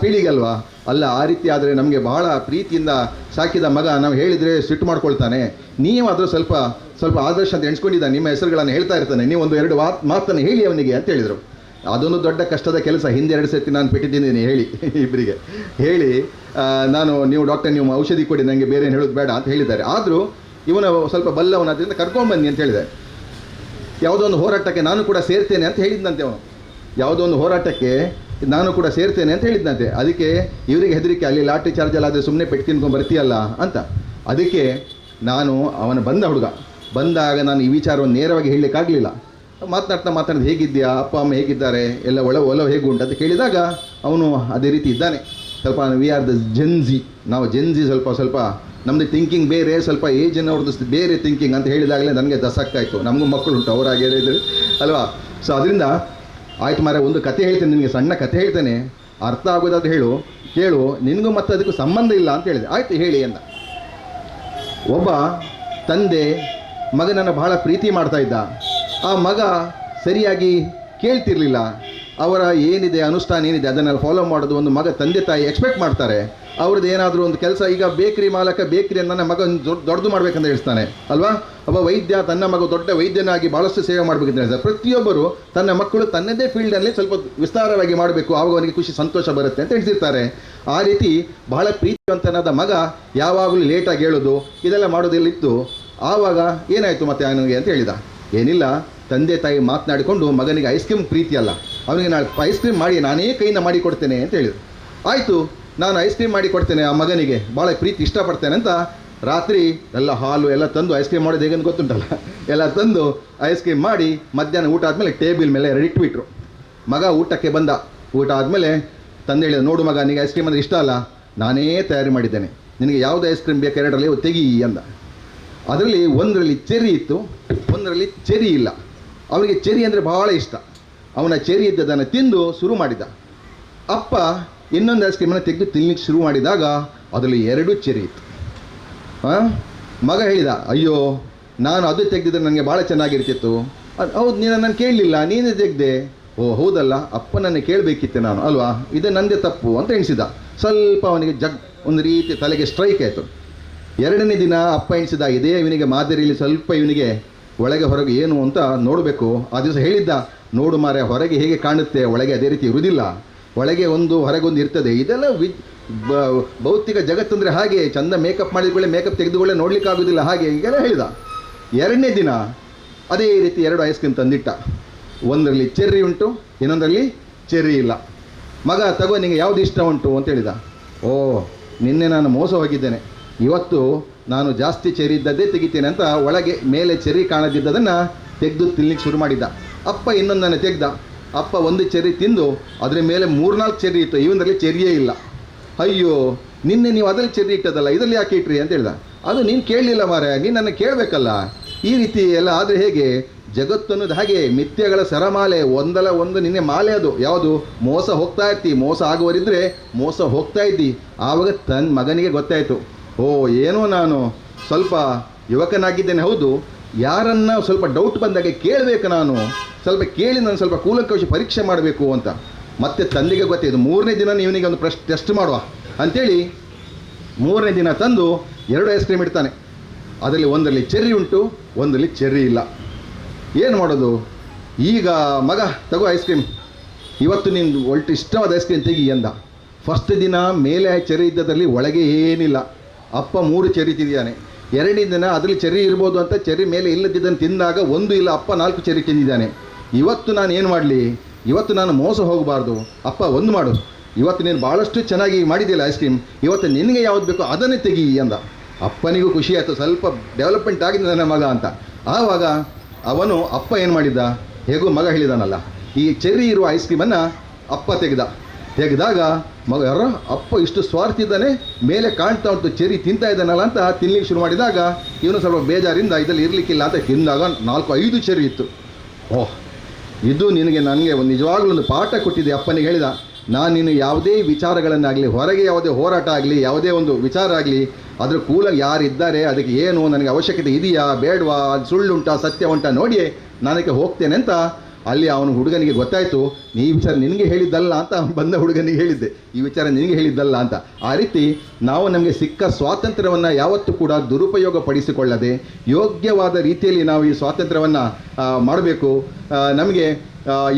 ಪೀಳಿಗೆ ಅಲ್ವಾ? ಅಲ್ಲ, ಆ ರೀತಿ ಆದರೆ ನಮಗೆ ಬಹಳ ಪ್ರೀತಿಯಿಂದ ಸಾಕಿದ ಮಗ ನಾವು ಹೇಳಿದರೆ ಸಿಟ್ಟು ಮಾಡ್ಕೊಳ್ತಾನೆ. ನೀವು ಆದರೂ ಸ್ವಲ್ಪ ಆದರ್ಶ ಅಂತ ಎಣಿಸ್ಕೊಂಡಿದ್ದಾನೆ, ನಿಮ್ಮ ಹೆಸರುಗಳನ್ನು ಹೇಳ್ತಾ ಇರ್ತಾನೆ, ನೀವು 1-2 ಮಾತನ್ನು ಹೇಳಿ ಅವನಿಗೆ ಅಂತ ಹೇಳಿದರು. ಅದೊಂದು ದೊಡ್ಡ ಕಷ್ಟದ ಕೆಲಸ. ಹಿಂದೆ 2 ಸರ್ತಿ ನಾನು ಪೆಟ್ಟಿದ್ದೀನಿ ಹೇಳಿ, ಇಬ್ಬರಿಗೆ ಹೇಳಿ ನೀವು ಡಾಕ್ಟರ್ ನೀವು ಔಷಧಿ ಕೊಡಿ, ನನಗೆ ಬೇರೆ ಏನು ಹೇಳೋದು ಬೇಡ ಅಂತ ಹೇಳಿದ್ದಾರೆ. ಆದರೂ ಇವನು ಸ್ವಲ್ಪ ಬಲ್ಲವನಾದ್ರಿಂದ ಕರ್ಕೊಂಡ್ಬನ್ನಿ ಅಂತ ಹೇಳಿದೆ. ಯಾವುದೋ ಒಂದು ಹೋರಾಟಕ್ಕೆ ನಾನು ಕೂಡ ಸೇರ್ತೇನೆ ಅಂತ ಹೇಳಿದ್ದಂತೆ ಅವನು. ಯಾವುದೋ ಒಂದು ಹೋರಾಟಕ್ಕೆ ನಾನು ಕೂಡ ಸೇರ್ತೇನೆ ಅಂತ ಹೇಳಿದ್ದಂತೆ. ಅದಕ್ಕೆ ಇವರಿಗೆ ಹೆದರಿಕೆ, ಅಲ್ಲಿ ಲಾಟ್ರಿ ಚಾರ್ಜಲ್ಲಾದರೆ ಸುಮ್ಮನೆ ಪೆಟ್ಟು ತಿನ್ಕೊಂಡು ಬರ್ತೀಯಲ್ಲ ಅಂತ. ಅದಕ್ಕೆ ನಾನು ಅವನು ಬಂದಾಗ ನಾನು ಈ ವಿಚಾರವನ್ನು ನೇರವಾಗಿ ಹೇಳಲಿಕ್ಕಾಗಲಿಲ್ಲ. ಮಾತನಾಡ್ತಾ ಹೇಗಿದ್ದೀಯಾ, ಅಪ್ಪ ಅಮ್ಮ ಹೇಗಿದ್ದಾರೆ, ಎಲ್ಲ ಒಲವು ಹೇಗುಂಟು ಅಂತ ಕೇಳಿದಾಗ ಅವನು ಅದೇ ರೀತಿ ಇದ್ದಾನೆ. ಸ್ವಲ್ಪ ವಿ ಆರ್ ದ ಜೆನ್ಜಿ, ನಾವು ಜೆನ್ಜಿ, ಸ್ವಲ್ಪ ನಮ್ಮದು ಥಿಂಕಿಂಗ್ ಬೇರೆ, ಸ್ವಲ್ಪ ಏಜಿನವ್ರದ್ದು ಬೇರೆ ಥಿಂಕಿಂಗ್ ಅಂತ ಹೇಳಿದಾಗಲೇ ನನಗೆ ದಸಕ್ಕಾಯಿತು. ನಮಗೂ ಮಕ್ಕಳು ಉಂಟು, ಅವರಾಗೇ ಇದ್ರು ಅಲ್ವಾ? ಸೊ ಅದರಿಂದ ಆಯ್ತು ಮಾರೆ, ಒಂದು ಕತೆ ಹೇಳ್ತೇನೆ ನಿನಗೆ, ಸಣ್ಣ ಕತೆ ಹೇಳ್ತೇನೆ, ಅರ್ಥ ಆಗೋದಾದ್ರೆ ಕೇಳು, ನಿನಗೂ ಮತ್ತು ಅದಕ್ಕೂ ಸಂಬಂಧ ಇಲ್ಲ ಅಂತ ಹೇಳಿದೆ. ಆಯಿತು ಹೇಳಿ ಅಂದ. ಒಬ್ಬ ತಂದೆ ಮಗನನ್ನು ಬಹಳ ಪ್ರೀತಿ ಮಾಡ್ತಾ ಇದ್ದ. ಆ ಮಗ ಸರಿಯಾಗಿ ಕೇಳ್ತಿರ್ಲಿಲ್ಲ. ಅವರ ಏನಿದೆ ಅನುಷ್ಠಾನ ಏನಿದೆ ಅದನ್ನೆಲ್ಲ ಫಾಲೋ ಮಾಡೋದು ಒಂದು ಮಗ ತಂದೆ ತಾಯಿ ಎಕ್ಸ್ಪೆಕ್ಟ್ ಮಾಡ್ತಾರೆ. ಅವ್ರದ್ದು ಏನಾದರೂ ಒಂದು ಕೆಲಸ, ಈಗ ಬೇಕ್ರಿ ಮಾಲಕ ಬೇಕ್ರಿಯನ್ನು ನನ್ನ ಮಗ ದೊಡ್ಡದು ಮಾಡಬೇಕಂತ ಹೇಳ್ತಾನೆ ಅಲ್ವಾ? ಒಬ್ಬ ವೈದ್ಯ ತನ್ನ ಮಗ ದೊಡ್ಡ ವೈದ್ಯನಾಗಿ ಭಾಳಷ್ಟು ಸೇವೆ ಮಾಡಬೇಕಂತ ಹೇಳ್ತಾರೆ. ಪ್ರತಿಯೊಬ್ಬರು ತನ್ನ ಮಕ್ಕಳು ತನ್ನದೇ ಫೀಲ್ಡಲ್ಲಿ ಸ್ವಲ್ಪ ವಿಸ್ತಾರವಾಗಿ ಮಾಡಬೇಕು, ಆವಾಗ ಅವನಿಗೆ ಖುಷಿ ಸಂತೋಷ ಬರುತ್ತೆ ಅಂತ ಹೇಳ್ತಿರ್ತಾರೆ. ಆ ರೀತಿ ಬಹಳ ಪ್ರೀತಿವಂತನಾದ ಮಗ ಯಾವಾಗಲೂ ಲೇಟಾಗಿ ಹೇಳೋದು, ಇದೆಲ್ಲ ಮಾಡೋದೆಲ್ಲಿತ್ತು. ಆವಾಗ ಏನಾಯಿತು ಮತ್ತೆ ಅವನಿಗೆ ಅಂತ ಹೇಳಿದ. ಏನಿಲ್ಲ, ತಂದೆ ತಾಯಿ ಮಾತನಾಡಿಕೊಂಡು ಮಗನಿಗೆ ಐಸ್ ಕ್ರೀಮ್ ಪ್ರೀತಿ ಅಲ್ಲ, ಅವನಿಗೆ ನಾಳೆ ಐಸ್ ಕ್ರೀಮ್ ಮಾಡಿ ನಾನೇ ಕೈಯಿಂದ ಮಾಡಿ ಕೊಡ್ತೇನೆ ಅಂತ ಹೇಳಿದರು. ಆಯಿತು, ನಾನು ಐಸ್ ಕ್ರೀಮ್ ಮಾಡಿ ಕೊಡ್ತೇನೆ, ಆ ಮಗನಿಗೆ ಭಾಳ ಪ್ರೀತಿ ಇಷ್ಟಪಡ್ತೇನೆ ಅಂತ ರಾತ್ರಿ ಎಲ್ಲ ಹಾಲು ಎಲ್ಲ ತಂದು ಐಸ್ ಕ್ರೀಮ್ ಮಾಡೋದು ಹೇಗಂತ ಗೊತ್ತುಂಟಲ್ಲ, ಎಲ್ಲ ತಂದು ಐಸ್ ಕ್ರೀಮ್ ಮಾಡಿ ಮಧ್ಯಾಹ್ನ ಊಟ ಆದಮೇಲೆ ಟೇಬಲ್ ಮೇಲೆ ಇಟ್ಬಿಟ್ರು. ಮಗ ಊಟಕ್ಕೆ ಬಂದ. ಊಟ ಆದಮೇಲೆ ತಂದೆ ಹೇಳಿದ, ನೋಡು ಮಗ, ನಿನಗೆ ಐಸ್ ಕ್ರೀಮ್ ಅಂದರೆ ಇಷ್ಟ ಅಲ್ಲ, ನಾನೇ ತಯಾರಿ ಮಾಡಿದ್ದೇನೆ, ನಿನಗೆ ಯಾವುದು ಐಸ್ ಕ್ರೀಮ್ ಬೇಕು ಎರಡರಲ್ಲಿ ತೆಗಿ ಅಂದ. ಅದರಲ್ಲಿ ಒಂದರಲ್ಲಿ ಚೆರಿ ಇತ್ತು, ಒಂದರಲ್ಲಿ ಚೆರಿ ಇಲ್ಲ. ಅವನಿಗೆ ಚೆರಿ ಅಂದರೆ ಭಾಳ ಇಷ್ಟ. ಅವನ ಚೆರಿ ಇದ್ದದನ್ನು ತಿಂದು ಶುರು ಮಾಡಿದ. ಅಪ್ಪ ಇನ್ನೊಂದು ಐಸ್ ಕ್ರೀಮನ್ನು ತೆಗೆದು ತಿನ್ನಲಿಕ್ಕೆ ಶುರು ಮಾಡಿದಾಗ ಅದರಲ್ಲಿ 2 ಚೆರಿ ಇತ್ತು. ಮಗ ಹೇಳಿದ, ಅಯ್ಯೋ, ನಾನು ಅದು ತೆಗೆದಿದ್ರೆ ನನಗೆ ಭಾಳ ಚೆನ್ನಾಗಿರ್ತಿತ್ತು. ಹೌದು, ನೀನು ನನ್ನ ಕೇಳಲಿಲ್ಲ, ನೀನೇ ತೆಗೆದೆ. ಓ ಹೌದಲ್ಲ, ಅಪ್ಪನನ್ನೇ ಕೇಳಬೇಕಿತ್ತೆ ನಾನು ಅಲ್ವಾ, ಇದು ನನ್ನದೇ ತಪ್ಪು ಅಂತ ಎಣಿಸಿದ. ಸ್ವಲ್ಪ ಅವನಿಗೆ ಒಂದು ರೀತಿ ತಲೆಗೆ ಸ್ಟ್ರೈಕ್ ಆಯಿತು. 2ನೇ ದಿನ ಅಪ್ಪ ಎಣಿಸಿದ, ಇದೇ ಇವನಿಗೆ ಮಾದರಿಯಲ್ಲಿ ಸ್ವಲ್ಪ ಇವನಿಗೆ ಒಳಗೆ ಹೊರಗೆ ಏನು ಅಂತ ನೋಡಬೇಕು. ಆ ದಿವಸ ಹೇಳಿದ್ದ, ನೋಡು ಮಾರೆ, ಹೊರಗೆ ಹೇಗೆ ಕಾಣುತ್ತೆ ಒಳಗೆ ಅದೇ ರೀತಿ ಇರುವುದಿಲ್ಲ, ಒಳಗೆ ಒಂದು ಹೊರಗೊಂದು ಇರ್ತದೆ. ಇದೆಲ್ಲ ಭೌತಿಕ ಜಗತ್ತಂದರೆ ಹಾಗೆ, ಚಂದ ಮೇಕಪ್ ಮಾಡಿದ್ಕೊಳ್ಳೆ ಮೇಕಪ್ ತೆಗೆದುಕೊಳ್ಳೆ ನೋಡಲಿಕ್ಕಾಗೋದಿಲ್ಲ, ಹಾಗೆ ಹೀಗೆಲ್ಲ ಹೇಳಿದ. 2ನೇ ದಿನ ಅದೇ ರೀತಿ 2 ಐಸ್ ಕ್ರೀಮ್ ತಂದಿಟ್ಟ. ಒಂದರಲ್ಲಿ ಚೆರ್ರಿ ಉಂಟು, ಇನ್ನೊಂದರಲ್ಲಿ ಚೆರ್ರಿ ಇಲ್ಲ. ಮಗ ತಗೋ, ನಿಮಗೆ ಯಾವುದು ಇಷ್ಟ ಉಂಟು ಅಂತ ಹೇಳಿದ. ಓ, ನಿನ್ನೆ ನಾನು ಮೋಸ ಹೋಗಿದ್ದೇನೆ, ಇವತ್ತು ನಾನು ಜಾಸ್ತಿ ಚೆರ್ರಿ ಇದ್ದದ್ದೇ ತೆಗಿತೇನೆ ಅಂತ ಒಳಗೆ ಮೇಲೆ ಚೆರ್ರಿ ಕಾಣದಿದ್ದದನ್ನು ತೆಗೆದು ತಿನ್ನಲಿಕ್ಕೆ ಶುರು ಮಾಡಿದ್ದ. ಅಪ್ಪ ಇನ್ನೊಂದನ್ನು ತೆಗೆದ. ಅಪ್ಪ ಒಂದು ಚೆರ್ರಿ ತಿಂದು ಅದರ ಮೇಲೆ 3-4 ಚೆರ್ರಿ ಇತ್ತು, ಇವನರಲ್ಲಿ ಚೆರ್ರಿಯೇ ಇಲ್ಲ. ಅಯ್ಯೋ, ನಿನ್ನೆ ನೀವು ಅದರಲ್ಲಿ ಚೆರ್ರಿ ಇಟ್ಟದಲ್ಲ, ಇದರಲ್ಲಿ ಯಾಕೆ ಇಟ್ರಿ ಅಂತ ಹೇಳ್ದ. ಅದು ನೀನು ಕೇಳಲಿಲ್ಲ ಮಾರೆ, ನೀನು ನನ್ನ ಕೇಳಬೇಕಲ್ಲ. ಈ ರೀತಿ ಎಲ್ಲ ಆದರೆ ಹೇಗೆ? ಜಗತ್ತು ಅನ್ನೋದು ಹಾಗೆ, ಮಿಥ್ಯೆಗಳ ಸರಮಾಲೆ, ಒಂದಲ್ಲ ಒಂದು ನಿನ್ನೆ ಮಾಲೆ. ಅದು ಯಾವುದು? ಮೋಸ ಹೋಗ್ತಾ ಇರ್ತಿ, ಮೋಸ ಆಗುವರಿದ್ದರೆ ಮೋಸ ಹೋಗ್ತಾ ಇದ್ದಿ. ಆವಾಗ ತನ್ನ ಮಗನಿಗೆ ಗೊತ್ತಾಯಿತು, ಓ ಏನೋ ನಾನು ಸ್ವಲ್ಪ ಯುವಕನಾಗಿದ್ದೇನೆ, ಹೌದು, ಯಾರನ್ನ ಸ್ವಲ್ಪ ಡೌಟ್ ಬಂದಾಗ ಕೇಳಬೇಕು, ನಾನು ಸ್ವಲ್ಪ ಕೇಳಿ ನಾನು ಸ್ವಲ್ಪ ಕೂಲಂಕಷ ಪರೀಕ್ಷೆ ಮಾಡಬೇಕು ಅಂತ. ಮತ್ತೆ ತಂದೆಗೆ ಗೊತ್ತಾಯಿತು, 3ನೇ ದಿನ ಇವನಿಗೆ ಒಂದು ಟೆಸ್ಟ್ ಮಾಡುವ ಅಂಥೇಳಿ 3ನೇ ದಿನ ತಂದು 2 ಐಸ್ ಕ್ರೀಮ್ ಇಡ್ತಾನೆ. ಅದರಲ್ಲಿ ಒಂದರಲ್ಲಿ ಚೆರ್ರಿ ಉಂಟು, ಒಂದರಲ್ಲಿ ಚೆರ್ರಿ ಇಲ್ಲ. ಏನು ಮಾಡೋದು ಈಗ? ಮಗ ತಗೋ ಐಸ್ ಕ್ರೀಮ್, ಇವತ್ತು ನೀನು ಒಳ್ಳೆ ಇಷ್ಟವಾದ ಐಸ್ ಕ್ರೀಮ್ ತೆಗಿ ಅಂದ. ಫಸ್ಟ್ ದಿನ ಮೇಲೆ ಚೆರ್ರಿ ಇದ್ದದರಲ್ಲಿ ಒಳಗೆ ಏನಿಲ್ಲ. ಅಪ್ಪ 3 ಚೆರ್ರಿ ತಿಂದಿದ್ದಾನೆ. 2ನೇ ದಿನ ಅದರಲ್ಲಿ ಚೆರ್ರಿ ಇರ್ಬೋದು ಅಂತ ಚೆರ್ರಿ ಮೇಲೆ ಇಲ್ಲದಿದ್ದನ್ನು ತಿಂದಾಗ 1 ಇಲ್ಲ, ಅಪ್ಪ 4 ಚೆರ್ರಿ ತಿಂದಿದ್ದಾನೆ. ಇವತ್ತು ನಾನು ಏನು ಮಾಡಲಿ? ಇವತ್ತು ನಾನು ಮೋಸ ಹೋಗಬಾರ್ದು. ಅಪ್ಪ ಒಂದು ಮಾಡು, ಇವತ್ತು ನೀನು ಭಾಳಷ್ಟು ಚೆನ್ನಾಗಿ ಮಾಡಿದ್ದಿಲ್ಲ ಐಸ್ ಕ್ರೀಮ್, ಇವತ್ತು ನಿನಗೆ ಯಾವುದು ಬೇಕೋ ಅದನ್ನೇ ತೆಗಿ ಅಂದ. ಅಪ್ಪನಿಗೂ ಖುಷಿ ಆಯಿತು, ಸ್ವಲ್ಪ ಡೆವಲಪ್ಮೆಂಟ್ ಆಗಿದೆ ನನ್ನ ಮಗ ಅಂತ. ಆವಾಗ ಅಪ್ಪ ಏನು ಮಾಡಿದ್ದ, ಹೇಗೂ ಮಗ ಹೇಳಿದಾನಲ್ಲ, ಈ ಚೆರ್ರಿ ಇರುವ ಐಸ್ ಕ್ರೀಮನ್ನು ಅಪ್ಪ ತೆಗೆದಾಗ ಮಗ, ಯಾರೋ ಅಪ್ಪ ಇಷ್ಟು ಸ್ವಾರ್ಥ ಇದ್ದಾನೆ, ಮೇಲೆ ಕಾಣ್ತಾ ಉಂಟು ಚೆರ್ರಿ ತಿಂತಾ ಇದ್ದಾನಲ್ಲ ಅಂತ ತಿನ್ನಲಿಕ್ಕೆ ಶುರು ಮಾಡಿದಾಗ ಇವನು ಸ್ವಲ್ಪ ಬೇಜಾರಿಂದ ಇದರಲ್ಲಿ ಇರಲಿಕ್ಕಿಲ್ಲ ಅಂತ ತಿಂದಾಗ 4-5 ಚೆರ್ರಿ ಇತ್ತು. ಓಹ್, ಇದು ನನಗೆ ಒಂದು ನಿಜವಾಗ್ಲೂ ಒಂದು ಪಾಠ ಕೊಟ್ಟಿದೆ. ಅಪ್ಪನಿಗೆ ಹೇಳಿದ, ನಾನು ನೀನು ಯಾವುದೇ ವಿಚಾರಗಳನ್ನಾಗಲಿ, ಹೊರಗೆ ಯಾವುದೇ ಹೋರಾಟ ಆಗಲಿ, ಯಾವುದೇ ಒಂದು ವಿಚಾರ ಆಗಲಿ, ಅದ್ರ ಕೂಲಾಗಿ ಯಾರಿದ್ದಾರೆ, ಅದಕ್ಕೆ ಏನು ನನಗೆ ಅವಶ್ಯಕತೆ ಇದೆಯಾ ಬೇಡವಾ, ಅದು ಸುಳ್ಳುಂಟಾ ಸತ್ಯ ಉಂಟಾ ನೋಡಿಯೇ ನಾನಕ್ಕೆ ಹೋಗ್ತೇನೆ ಅಂತ. ಅಲ್ಲಿ ಅವನು ಹುಡುಗನಿಗೆ ಗೊತ್ತಾಯಿತು, ಈ ವಿಚಾರ ನಿನಗೆ ಹೇಳಿದ್ದಲ್ಲ ಅಂತ. ಬಂದ ಹುಡುಗನಿಗೆ ಹೇಳಿದ್ದೆ, ಈ ವಿಚಾರ ನಿನಗೆ ಹೇಳಿದ್ದಲ್ಲ ಅಂತ. ಆ ರೀತಿ ನಾವು ನಮಗೆ ಸಿಕ್ಕ ಸ್ವಾತಂತ್ರ್ಯವನ್ನು ಯಾವತ್ತೂ ಕೂಡ ದುರುಪಯೋಗ ಪಡಿಸಿಕೊಳ್ಳದೆ ಯೋಗ್ಯವಾದ ರೀತಿಯಲ್ಲಿ ನಾವು ಈ ಸ್ವಾತಂತ್ರ್ಯವನ್ನು ಮಾಡಬೇಕು. ನಮಗೆ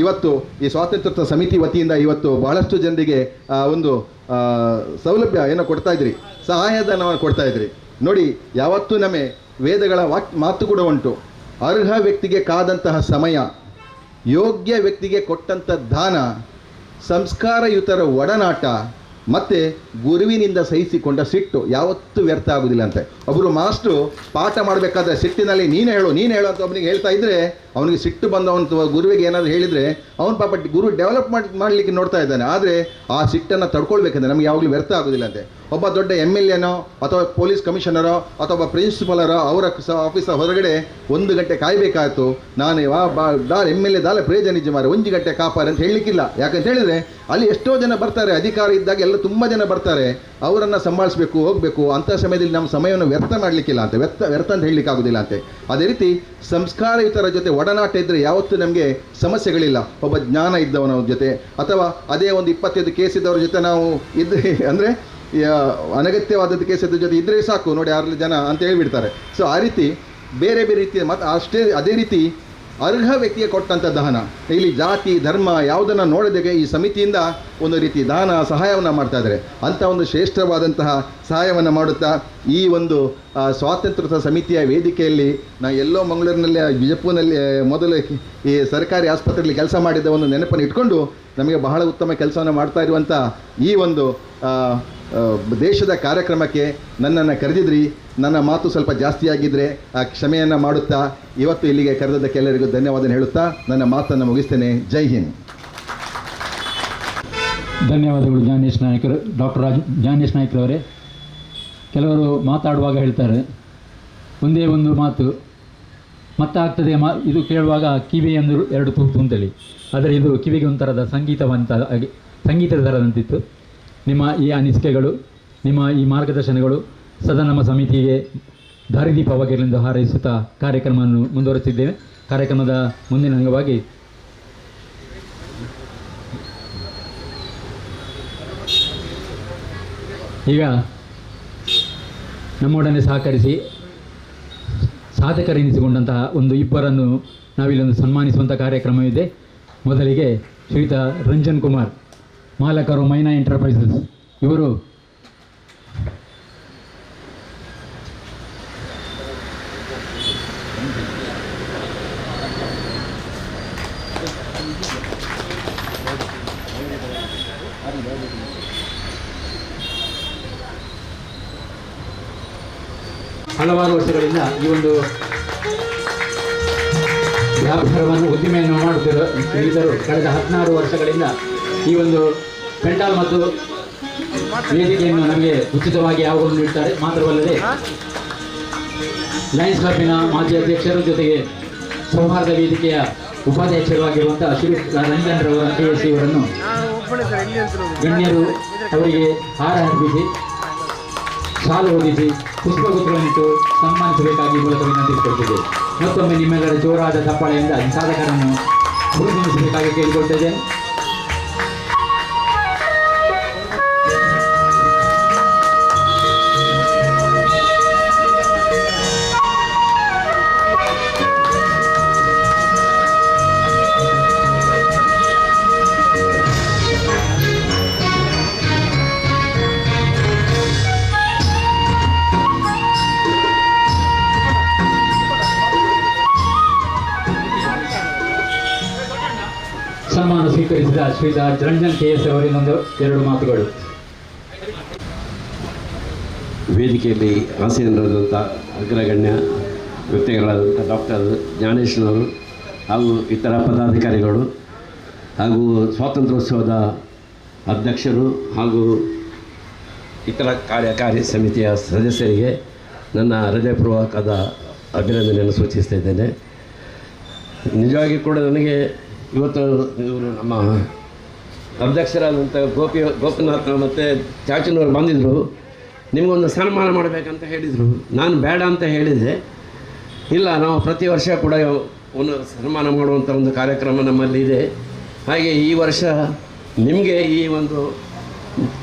ಇವತ್ತು ಈ ಸ್ವಾತಂತ್ರ್ಯ ಸಮಿತಿ ವತಿಯಿಂದ ಇವತ್ತು ಬಹಳಷ್ಟು ಜನರಿಗೆ ಒಂದು ಸೌಲಭ್ಯ ಏನೋ ಕೊಡ್ತಾಯಿದ್ರಿ, ಸಹಾಯಧನವನ್ನು ಕೊಡ್ತಾಯಿದ್ರಿ ನೋಡಿ. ಯಾವತ್ತೂ ನಮ್ಮ ವೇದಗಳ ಮಾತು ಕೂಡ ಉಂಟು, ಅರ್ಹ ವ್ಯಕ್ತಿಗೆ ಕಾದಂತಹ ಸಮಯ, ಯೋಗ್ಯ ವ್ಯಕ್ತಿಗೆ ಕೊಟ್ಟಂಥ ದಾನ, ಸಂಸ್ಕಾರಯುತರ ಒಡನಾಟ ಮತ್ತು ಗುರುವಿನಿಂದ ಸಹಿಸಿಕೊಂಡ ಸಿಟ್ಟು ಯಾವತ್ತೂ ವ್ಯರ್ಥ ಆಗೋದಿಲ್ಲ ಅಂತೆ. ಒಬ್ಬರು ಮಾಸ್ಟ್ರು ಪಾಠ ಮಾಡಬೇಕಾದ್ರೆ ಸಿಟ್ಟಿನಲ್ಲಿ ನೀನು ಹೇಳು ಅಂತ ಒಬ್ಬನಿಗೆ ಹೇಳ್ತಾ ಇದ್ದರೆ ಅವನಿಗೆ ಸಿಟ್ಟು ಬಂದವನು ಗುರುವಿಗೆ ಏನಾದರೂ ಹೇಳಿದರೆ ಅವನು ಪಾಪ ಗುರು ಡೆವಲಪ್ ಮಾಡಲಿಕ್ಕೆ ನೋಡ್ತಾ ಇದ್ದಾನೆ. ಆದರೆ ಆ ಸಿಟ್ಟನ್ನು ತಡ್ಕೊಳ್ಬೇಕಂದ್ರೆ ನಮಗೆ ಯಾವಾಗಲೂ ವ್ಯರ್ಥ ಆಗೋದಿಲ್ಲ ಅಂತೆ. ಒಬ್ಬ ದೊಡ್ಡ MLA ಅಥವಾ ಪೊಲೀಸ್ ಕಮಿಷನರೋ ಅಥವಾ ಒಬ್ಬ ಪ್ರಿನ್ಸಿಪಲರೋ ಅವರ ಆಫೀಸರ್ ಹೊರಗಡೆ 1 ಗಂಟೆ ಕಾಯಬೇಕಾಯಿತು. ನಾನು MLA ದಾಲೆ ಪ್ರಯೋಜನ ನಿಜ ಮಾರೆ 1 ಗಂಟೆ ಕಾಪಾರೆ ಅಂತ ಹೇಳಲಿಕ್ಕಿಲ್ಲ. ಯಾಕಂತ ಹೇಳಿದರೆ ಅಲ್ಲಿ ಎಷ್ಟೋ ಜನ ಬರ್ತಾರೆ, ಅಧಿಕಾರ ಇದ್ದಾಗ ಎಲ್ಲ ತುಂಬ ಜನ ಬರ್ತಾರೆ, ಅವರನ್ನು ಸಂಭಾಳಿಸಬೇಕು, ಹೋಗಬೇಕು. ಅಂಥ ಸಮಯದಲ್ಲಿ ನಮ್ಮ ಸಮಯವನ್ನು ವ್ಯರ್ಥ ಮಾಡಲಿಕ್ಕಿಲ್ಲ ಅಂತೆ, ವ್ಯರ್ಥ ಅಂತ ಹೇಳಲಿಕ್ಕಾಗೋದಿಲ್ಲ ಅಂತೆ. ಅದೇ ರೀತಿ ಸಂಸ್ಕಾರಯುತರ ಜೊತೆ ಒಡನಾಟ ಇದ್ದರೆ ಯಾವತ್ತೂ ನಮಗೆ ಸಮಸ್ಯೆಗಳಿಲ್ಲ. ಒಬ್ಬ ಜ್ಞಾನ ಇದ್ದವನ ಜೊತೆ ಅಥವಾ ಅದೇ ಒಂದು 25 ಕೇಸ್ ಇದ್ದವ್ರ ಜೊತೆ ನಾವು ಇದ್ದರೆ ಅಂದರೆ ಅನಗತ್ಯವಾದದ್ದು ಕೇಸದ ಜೊತೆ ಇದ್ದರೆ ಸಾಕು ನೋಡಿ 6 ಜನ ಅಂತ ಹೇಳಿಬಿಡ್ತಾರೆ. ಸೊ ಆ ರೀತಿ ಬೇರೆ ಬೇರೆ ರೀತಿಯ ಮತ್ತು ಅದೇ ರೀತಿ ಅರ್ಹ ವ್ಯಕ್ತಿಗೆ ಕೊಟ್ಟಂಥ ದಾನ. ಇಲ್ಲಿ ಜಾತಿ ಧರ್ಮ ಯಾವುದನ್ನು ನೋಡೋದಕ್ಕೆ ಈ ಸಮಿತಿಯಿಂದ ಒಂದು ರೀತಿ ದಾನ ಸಹಾಯವನ್ನು ಮಾಡ್ತಾ ಇದ್ದಾರೆ. ಅಂಥ ಒಂದು ಶ್ರೇಷ್ಠವಾದಂತಹ ಸಹಾಯವನ್ನು ಮಾಡುತ್ತಾ ಈ ಒಂದು ಸ್ವಾತಂತ್ರ್ಯ ಸಮಿತಿಯ ವೇದಿಕೆಯಲ್ಲಿ ನಾನು ಎಲ್ಲೋ ಮಂಗಳೂರಿನಲ್ಲಿ ಬಿಜಾಪುರ್ನಲ್ಲಿ ಮೊದಲು ಈ ಸರ್ಕಾರಿ ಆಸ್ಪತ್ರೆಯಲ್ಲಿ ಕೆಲಸ ಮಾಡಿದ್ದ ಒಂದು ನೆನಪನ್ನು ಇಟ್ಕೊಂಡು ನಮಗೆ ಬಹಳ ಉತ್ತಮ ಕೆಲಸವನ್ನು ಮಾಡ್ತಾ ಇರುವಂಥ ಈ ಒಂದು ದೇಶದ ಕಾರ್ಯಕ್ರಮಕ್ಕೆ ನನ್ನನ್ನು ಕರೆದಿದ್ರಿ. ನನ್ನ ಮಾತು ಸ್ವಲ್ಪ ಜಾಸ್ತಿ ಆಗಿದ್ದರೆ ಕ್ಷಮೆಯನ್ನು ಮಾಡುತ್ತಾ ಇವತ್ತು ಇಲ್ಲಿಗೆ ಕರೆದದ್ದಕ್ಕೆ ಎಲ್ಲರಿಗೂ ಧನ್ಯವಾದ ಹೇಳುತ್ತಾ ನನ್ನ ಮಾತನ್ನು ಮುಗಿಸ್ತೇನೆ. ಜೈ ಹಿಂದ್. ಧನ್ಯವಾದಗಳು ಜ್ಞಾನೇಶ್ ನಾಯ್ಕರು. ಡಾಕ್ಟರ್ ಜ್ಞಾನೇಶ್ ನಾಯ್ಕರವರೇ, ಕೆಲವರು ಮಾತಾಡುವಾಗ ಹೇಳ್ತಾರೆ ಒಂದೇ ಒಂದು ಮಾತು ಮತ್ತಾಗ್ತದೆ ಇದು ಕೇಳುವಾಗ ಕಿವಿ ಎಂದು ಎರಡು ತೂತು ಅಂತೇಳಿ, ಆದರೆ ಇದು ಕಿವಿಗೆ ಒಂಥರದ ಸಂಗೀತದ ಥರದಂತಿತ್ತು. ನಿಮ್ಮ ಈ ಅನಿಸಿಕೆಗಳು, ನಿಮ್ಮ ಈ ಮಾರ್ಗದರ್ಶನಗಳು ಸದಾ ನಮ್ಮ ಸಮಿತಿಗೆ ದಾರಿದೀಪವಾಗಿರಲೆಂದು ಹಾರೈಸುತ್ತಾ ಕಾರ್ಯಕ್ರಮವನ್ನು ಮುಂದುವರಿಸಿದ್ದೇವೆ. ಕಾರ್ಯಕ್ರಮದ ಮುಂದಿನ ಅಂಗವಾಗಿ ಈಗ ನಮ್ಮೊಡನೆ ಸಹಕರಿಸಿ ಸಾಧಕರೆನಿಸಿಕೊಂಡಂತಹ ಒಂದು ಇಬ್ಬರನ್ನು ನಾವಿಲ್ಲೊಂದು ಸನ್ಮಾನಿಸುವಂಥ ಕಾರ್ಯಕ್ರಮವಿದೆ. ಮೊದಲಿಗೆ ಶ್ರೀಯುತ ರಂಜನ್ ಕುಮಾರ್, ಮಾಲಕರು ಮೈನಾ ಎಂಟರ್ಪ್ರೈಸಸ್. ಇವರು ಹಲವಾರು ವರ್ಷಗಳಿಂದ ಈ ಒಂದು ವ್ಯಾಪಾರವನ್ನು ಉದ್ದಿಮೆಯನ್ನು ಮಾಡುತ್ತಿರುವ ಶ್ರೀಧರು ಕಳೆದ 16 ವರ್ಷಗಳಿಂದ ಈ ಒಂದು ಪೆಂಡಾಲ್ ಮತ್ತು ವೇದಿಕೆಯನ್ನು ನಮಗೆ ಉಚಿತವಾಗಿ ಯಾವಾಗಲೂ ನೀಡುತ್ತಾರೆ. ಮಾತ್ರವಲ್ಲದೆ ಲಯನ್ಸ್ ಕ್ಲಬ್ಬಿನ ಮಾಜಿ ಅಧ್ಯಕ್ಷರು ಜೊತೆಗೆ ಸೌಹಾರ್ದ ವೇದಿಕೆಯ ಉಪಾಧ್ಯಕ್ಷರಾಗಿರುವಂತಹ ಶ್ರೀ ರಂಜನ್ ರವರ KSC ಅವರನ್ನು ಗಣ್ಯರು ಅವರಿಗೆ ಹಾರ ಅರ್ಪಿಸಿ ಶಾಲು ಹೊದಿಸಿ ಪುಷ್ಪಗುಚ್ಛಗಳನ್ನಿಟ್ಟು ಸನ್ಮಾನಿಸಬೇಕಾಗಿ ಮೂಲಕ ವಿನಂತಿಸಿಕೊಳ್ತಿದ್ದೆ. ಮತ್ತೊಮ್ಮೆ ನಿಮ್ಮೆಲ್ಲರ ಜೋರಾದ ಚಪ್ಪಾಳೆಯಿಂದ ಈ ಸಾಧಕರನ್ನು ಹುರಿದುಂಬಿಸಬೇಕಾಗಿ ಕೇಳಿಕೊಳ್ತಿದ್ದೇನೆ. ಸನ್ಮಾನ ಸ್ವೀಕರಿಸಿದ ಶ್ರೀಯುತ ರಂಜನ್ KS ಅವರಿಂದೊಂದು ಎರಡು ಮಾತುಗಳು. ವೇದಿಕೆಯಲ್ಲಿ ಆಸೀನರಾದಂಥ ಅಗ್ರಗಣ್ಯ ವ್ಯಕ್ತಿಗಳಾದಂಥ ಡಾಕ್ಟರ್ ಜ್ಞಾನೇಶ್ನವರು ಹಾಗೂ ಇತರ ಪದಾಧಿಕಾರಿಗಳು ಹಾಗೂ ಸ್ವಾತಂತ್ರ್ಯೋತ್ಸವದ ಅಧ್ಯಕ್ಷರು ಹಾಗೂ ಇತರ ಕಾರ್ಯಕಾರಿ ಸಮಿತಿಯ ಸದಸ್ಯರಿಗೆ ನನ್ನ ಹೃದಯಪೂರ್ವಕವಾದ ಅಭಿನಂದನೆಯನ್ನು ಸೂಚಿಸ್ತಾ ಇದ್ದೇನೆ. ನಿಜವಾಗಿ ಕೂಡ ನನಗೆ ಇವತ್ತು ಇವರು ನಮ್ಮ ಅಧ್ಯಕ್ಷರಾದಂಥ ಗೋಪಿನಾಥ್ ಮತ್ತು ಚಾಚನವರು ಬಂದಿದ್ದರು. ನಿಮಗೊಂದು ಸನ್ಮಾನ ಮಾಡಬೇಕಂತ ಹೇಳಿದರು. ನಾನು ಬೇಡ ಅಂತ ಹೇಳಿದೆ. ಇಲ್ಲ, ನಾವು ಪ್ರತಿ ವರ್ಷ ಕೂಡ ಒಂದು ಸನ್ಮಾನ ಮಾಡುವಂಥ ಒಂದು ಕಾರ್ಯಕ್ರಮ ನಮ್ಮಲ್ಲಿ ಇದೆ. ಹಾಗೆ ಈ ವರ್ಷ ನಿಮಗೆ ಈ ಒಂದು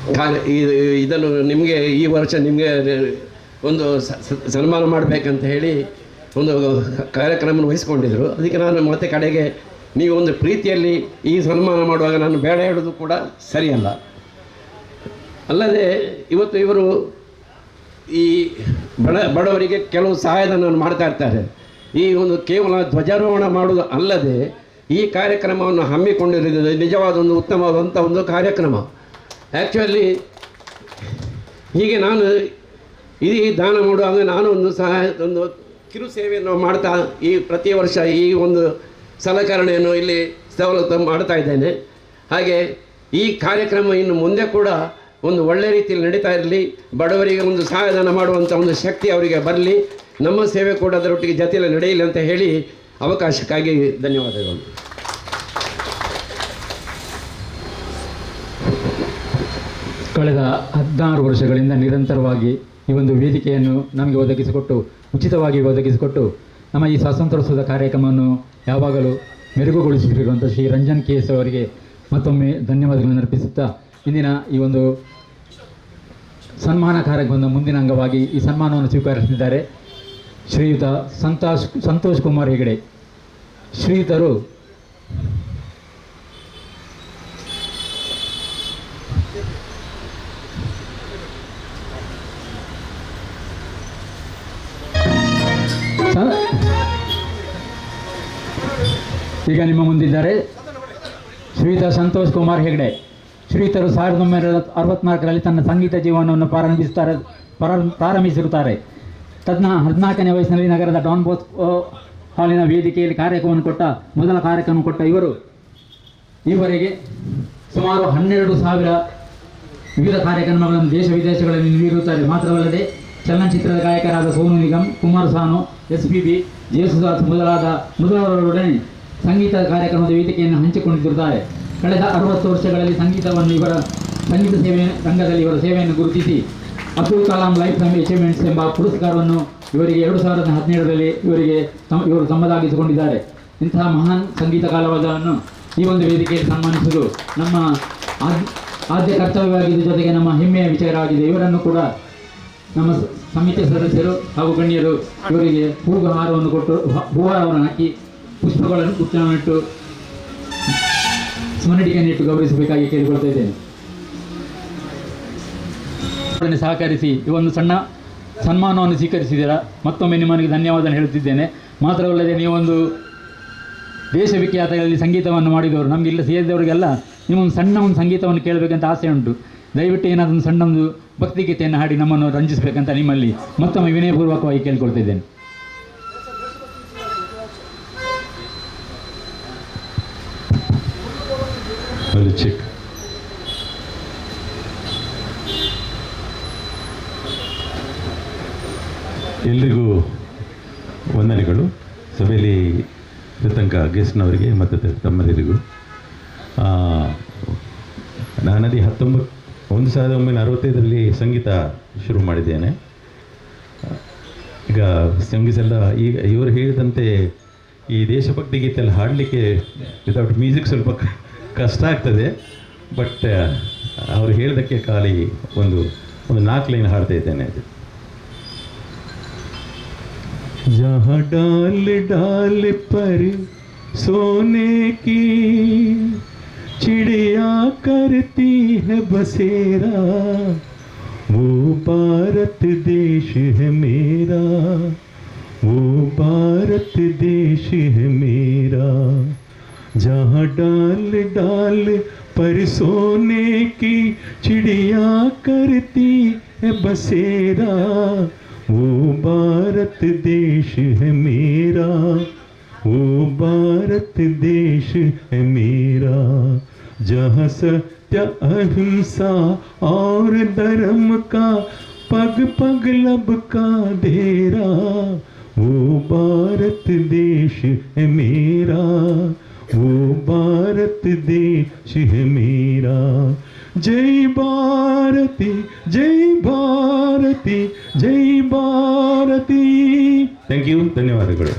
ಇದನ್ನು ನಿಮಗೆ ಈ ವರ್ಷ ನಿಮಗೆ ಒಂದು ಸನ್ಮಾನ ಮಾಡಬೇಕಂತ ಹೇಳಿ ಒಂದು ಕಾರ್ಯಕ್ರಮ ವಹಿಸ್ಕೊಂಡಿದ್ರು. ಅದಕ್ಕೆ ನಾನು ಮತ್ತೆ ಕಡೆಗೆ ನೀವು ಒಂದು ಪ್ರೀತಿಯಲ್ಲಿ ಈ ಸನ್ಮಾನ ಮಾಡುವಾಗ ನಾನು ಬೇಡ ಹೇಳೋದು ಕೂಡ ಸರಿಯಲ್ಲ. ಅಲ್ಲದೆ ಇವತ್ತು ಇವರು ಈ ಬಡವರಿಗೆ ಕೆಲವು ಸಹಾಯಧನವನ್ನು ಮಾಡ್ತಾ ಇರ್ತಾರೆ. ಈ ಒಂದು ಕೇವಲ ಧ್ವಜಾರೋಹಣ ಮಾಡುವುದು ಅಲ್ಲದೆ ಈ ಕಾರ್ಯಕ್ರಮವನ್ನು ಹಮ್ಮಿಕೊಂಡಿರುವುದು ನಿಜವಾದ ಒಂದು ಉತ್ತಮವಾದಂಥ ಒಂದು ಕಾರ್ಯಕ್ರಮ. ಆ್ಯಕ್ಚುಲಿ ಹೀಗೆ ನಾನು ಈ ದಾನ ಮಾಡುವಾಗ ನಾನು ಒಂದು ಕಿರು ಸೇವೆಯನ್ನು ಮಾಡ್ತಾ ಈ ಪ್ರತಿ ವರ್ಷ ಈ ಒಂದು ಸಲಕರಣೆಯನ್ನು ಇಲ್ಲಿ ಸವಲತ್ತು ಮಾಡ್ತಾ ಇದ್ದೇನೆ. ಹಾಗೆ ಈ ಕಾರ್ಯಕ್ರಮ ಇನ್ನು ಮುಂದೆ ಕೂಡ ಒಂದು ಒಳ್ಳೆಯ ರೀತಿಯಲ್ಲಿ ನಡೀತಾ ಇರಲಿ, ಬಡವರಿಗೆ ಒಂದು ಸಹಾಯಧನ ಮಾಡುವಂಥ ಒಂದು ಶಕ್ತಿ ಅವರಿಗೆ ಬರಲಿ, ನಮ್ಮ ಸೇವೆ ಕೂಡ ಅದರೊಟ್ಟಿಗೆ ಜೊತೆಯಲ್ಲಿ ನಡೆಯಲಿ ಅಂತ ಹೇಳಿ ಅವಕಾಶಕ್ಕಾಗಿ ಧನ್ಯವಾದಗಳು. ಕಳೆದ 16 ವರ್ಷಗಳಿಂದ ನಿರಂತರವಾಗಿ ಈ ಒಂದು ವೇದಿಕೆಯನ್ನು ನಮಗೆ ಒದಗಿಸಿಕೊಟ್ಟು, ಉಚಿತವಾಗಿ ಒದಗಿಸಿಕೊಟ್ಟು, ನಮ್ಮ ಈ ಸ್ವಾತಂತ್ರ್ಯೋತ್ಸವದ ಕಾರ್ಯಕ್ರಮವನ್ನು ಯಾವಾಗಲೂ ಮೆರುಗುಗೊಳಿಸಿರುವಂಥ ಶ್ರೀ ರಂಜನ್ KS ಅವರಿಗೆ ಮತ್ತೊಮ್ಮೆ ಧನ್ಯವಾದಗಳನ್ನು ಅರ್ಪಿಸುತ್ತಾ, ಇಂದಿನ ಈ ಒಂದು ಸನ್ಮಾನ ಕಾರ್ಯಕ್ರಮದ ಮುಂದಿನ ಅಂಗವಾಗಿ ಈ ಸನ್ಮಾನವನ್ನು ಸ್ವೀಕರಿಸಿದ್ದಾರೆ ಶ್ರೀಯುತ ಸಂತೋಷ್ ಕುಮಾರ್ ಹೆಗಡೆ. ಶ್ರೀಯುತರು ಈಗ ನಿಮ್ಮ ಮುಂದಿದ್ದಾರೆ ಶ್ರೀಯುತ ಸಂತೋಷ್ ಕುಮಾರ್ ಹೆಗ್ಡೆ. ಶ್ರೀಯುತರು 1964ರಲ್ಲಿ ತನ್ನ ಸಂಗೀತ ಜೀವನವನ್ನು ಪ್ರಾರಂಭಿಸಿರುತ್ತಾರೆ. 14ನೇ ವಯಸ್ಸಿನಲ್ಲಿ ನಗರದ ಡಾನ್ ಬಾಸ್ಕೋ ಹಾಲಿನ ವೇದಿಕೆಯಲ್ಲಿ ಮೊದಲ ಕಾರ್ಯಕ್ರಮ ಕೊಟ್ಟ ಇವರು ಈವರೆಗೆ ಸುಮಾರು 12,000 ವಿವಿಧ ಕಾರ್ಯಕ್ರಮಗಳನ್ನು ದೇಶ ವಿದೇಶಗಳಲ್ಲಿ ನೀಡಿರುತ್ತಾರೆ. ಮಾತ್ರವಲ್ಲದೆ ಚಲನಚಿತ್ರದ ಗಾಯಕರಾದ ಸೋನು ನಿಗಮ್, ಕುಮಾರ್ ಸಾನು, SPB, ಜೇಸುದಾಸ್ ಮೊದಲಾದವರೊಡನೆ ಸಂಗೀತ ಕಾರ್ಯಕ್ರಮದ ವೇದಿಕೆಯನ್ನು ಹಂಚಿಕೊಂಡಿರುತ್ತಾರೆ. ಕಳೆದ 60 ವರ್ಷಗಳಲ್ಲಿ ಸಂಗೀತ ಸೇವೆ ರಂಗದಲ್ಲಿ ಇವರ ಸೇವೆಯನ್ನು ಗುರುತಿಸಿ Abdul Kalam life time achievements ಎಂಬ ಪುರಸ್ಕಾರವನ್ನು ಇವರಿಗೆ 2017ರಲ್ಲಿ ಇವರು ತಮ್ಮದಾಗಿಸಿಕೊಂಡಿದ್ದಾರೆ. ಇಂತಹ ಮಹಾನ್ ಸಂಗೀತ ಕಲಾವಿದರನ್ನು ಈ ಒಂದು ವೇದಿಕೆಯಲ್ಲಿ ಸನ್ಮಾನಿಸುವುದು ನಮ್ಮ ಆದ್ಯ ಕರ್ತವ್ಯವಾಗಿದ್ದ ಜೊತೆಗೆ ನಮ್ಮ ಹೆಮ್ಮೆಯ ವಿಚಾರವಾಗಿದೆ. ಇವರನ್ನು ಕೂಡ ನಮ್ಮ ಸಮಿತಿ ಸದಸ್ಯರು ಹಾಗೂ ಗಣ್ಯರು ಇವರಿಗೆ ಹೂಹಾರವನ್ನು ಕೊಟ್ಟು ಹೂಹಾರವನ್ನು ಹಾಕಿ ಪುಷ್ಪಗಳನ್ನು ಪುಷ್ಪವನ್ನಿಟ್ಟು ಸ್ಮರಣಿಕೆಯನ್ನಿಟ್ಟು ಗೌರವಿಸಬೇಕಾಗಿ ಕೇಳಿಕೊಳ್ತಾ ಇದ್ದೇನೆ. ಸಹಕರಿಸಿ ಈ ಒಂದು ಸಣ್ಣ ಸನ್ಮಾನವನ್ನು ಸ್ವೀಕರಿಸಿದ್ದೀರಾ. ಮತ್ತೊಮ್ಮೆ ನಿಮಗೆ ಧನ್ಯವಾದ ಹೇಳುತ್ತಿದ್ದೇನೆ. ಮಾತ್ರವಲ್ಲದೆ ನೀವೊಂದು ದೇಶವಿಖ್ಯಾತಗಳಲ್ಲಿ ಸಂಗೀತವನ್ನು ಮಾಡಿದವರು, ನಮಗೆ ಇಲ್ಲ ಸೇರಿದವರಿಗೆಲ್ಲ ನಿಮ್ಮೊಂದು ಸಣ್ಣ ಒಂದು ಸಂಗೀತವನ್ನು ಕೇಳಬೇಕಂತ ಆಸೆ ಉಂಟು. ದಯವಿಟ್ಟು ಏನಾದರೂ ಒಂದು ಸಣ್ಣ ಒಂದು ಭಕ್ತಿಗೀತೆಯನ್ನು ಹಾಡಿ ನಮ್ಮನ್ನು ರಂಜಿಸಬೇಕಂತ ನಿಮ್ಮಲ್ಲಿ ಮತ್ತೊಮ್ಮೆ ವಿನಯಪೂರ್ವಕವಾಗಿ ಕೇಳಿಕೊಳ್ತಿದ್ದೇನೆ. ಚೆಕ್ ಎಲ್ರಿಗೂ ವಂದನೆಗಳು. ಸಭೆಯಲ್ಲಿ ತನಕ ಗೆಸ್ಟ್ನವರಿಗೆ ಮತ್ತು ತಮ್ಮರಿಗೂ ನಾನಲ್ಲಿ 1965ರಲ್ಲಿ ಸಂಗೀತ ಶುರು ಮಾಡಿದ್ದೇನೆ. ಈಗ ಸಂಗೀತ ಎಲ್ಲ ಈಗ ಇವರು ಹೇಳಿದಂತೆ ಈ ದೇಶಭಕ್ತಿ ಗೀತೆ ಎಲ್ಲ ಹಾಡಲಿಕ್ಕೆ ವಿತೌಟ್ ಮ್ಯೂಸಿಕ್ ಸ್ವಲ್ಪ ಕಷ್ಟ ಆಗ್ತದೆ. ಬಟ್ ಅವರು ಹೇಳಿದ್ದಕ್ಕೆ ಖಾಲಿ ಒಂದು 4 ಲೈನ್ ಹಾಡ್ತಾ ಇದ್ದೇನೆ. ಅದು जहाँ डाल डाल पर सोने की चिड़िया करती है बसेरा, वो भारत देश है मेरा, वो भारत देश है मेरा. जहाँ डाल डाल पर सोने की चिड़िया करती है बसेरा, वो भारत देश है मेरा, वो भारत देश है मेरा. जहाँ सत्य अहिंसा और धर्म का पग पग लबका डेरा, वो भारत देश है मेरा, वो भारत देश है मेरा. जय भारती जय भारती जय भारती. ಥ್ಯಾಂಕ್ ಯು, ಧನ್ಯವಾದಗಳು.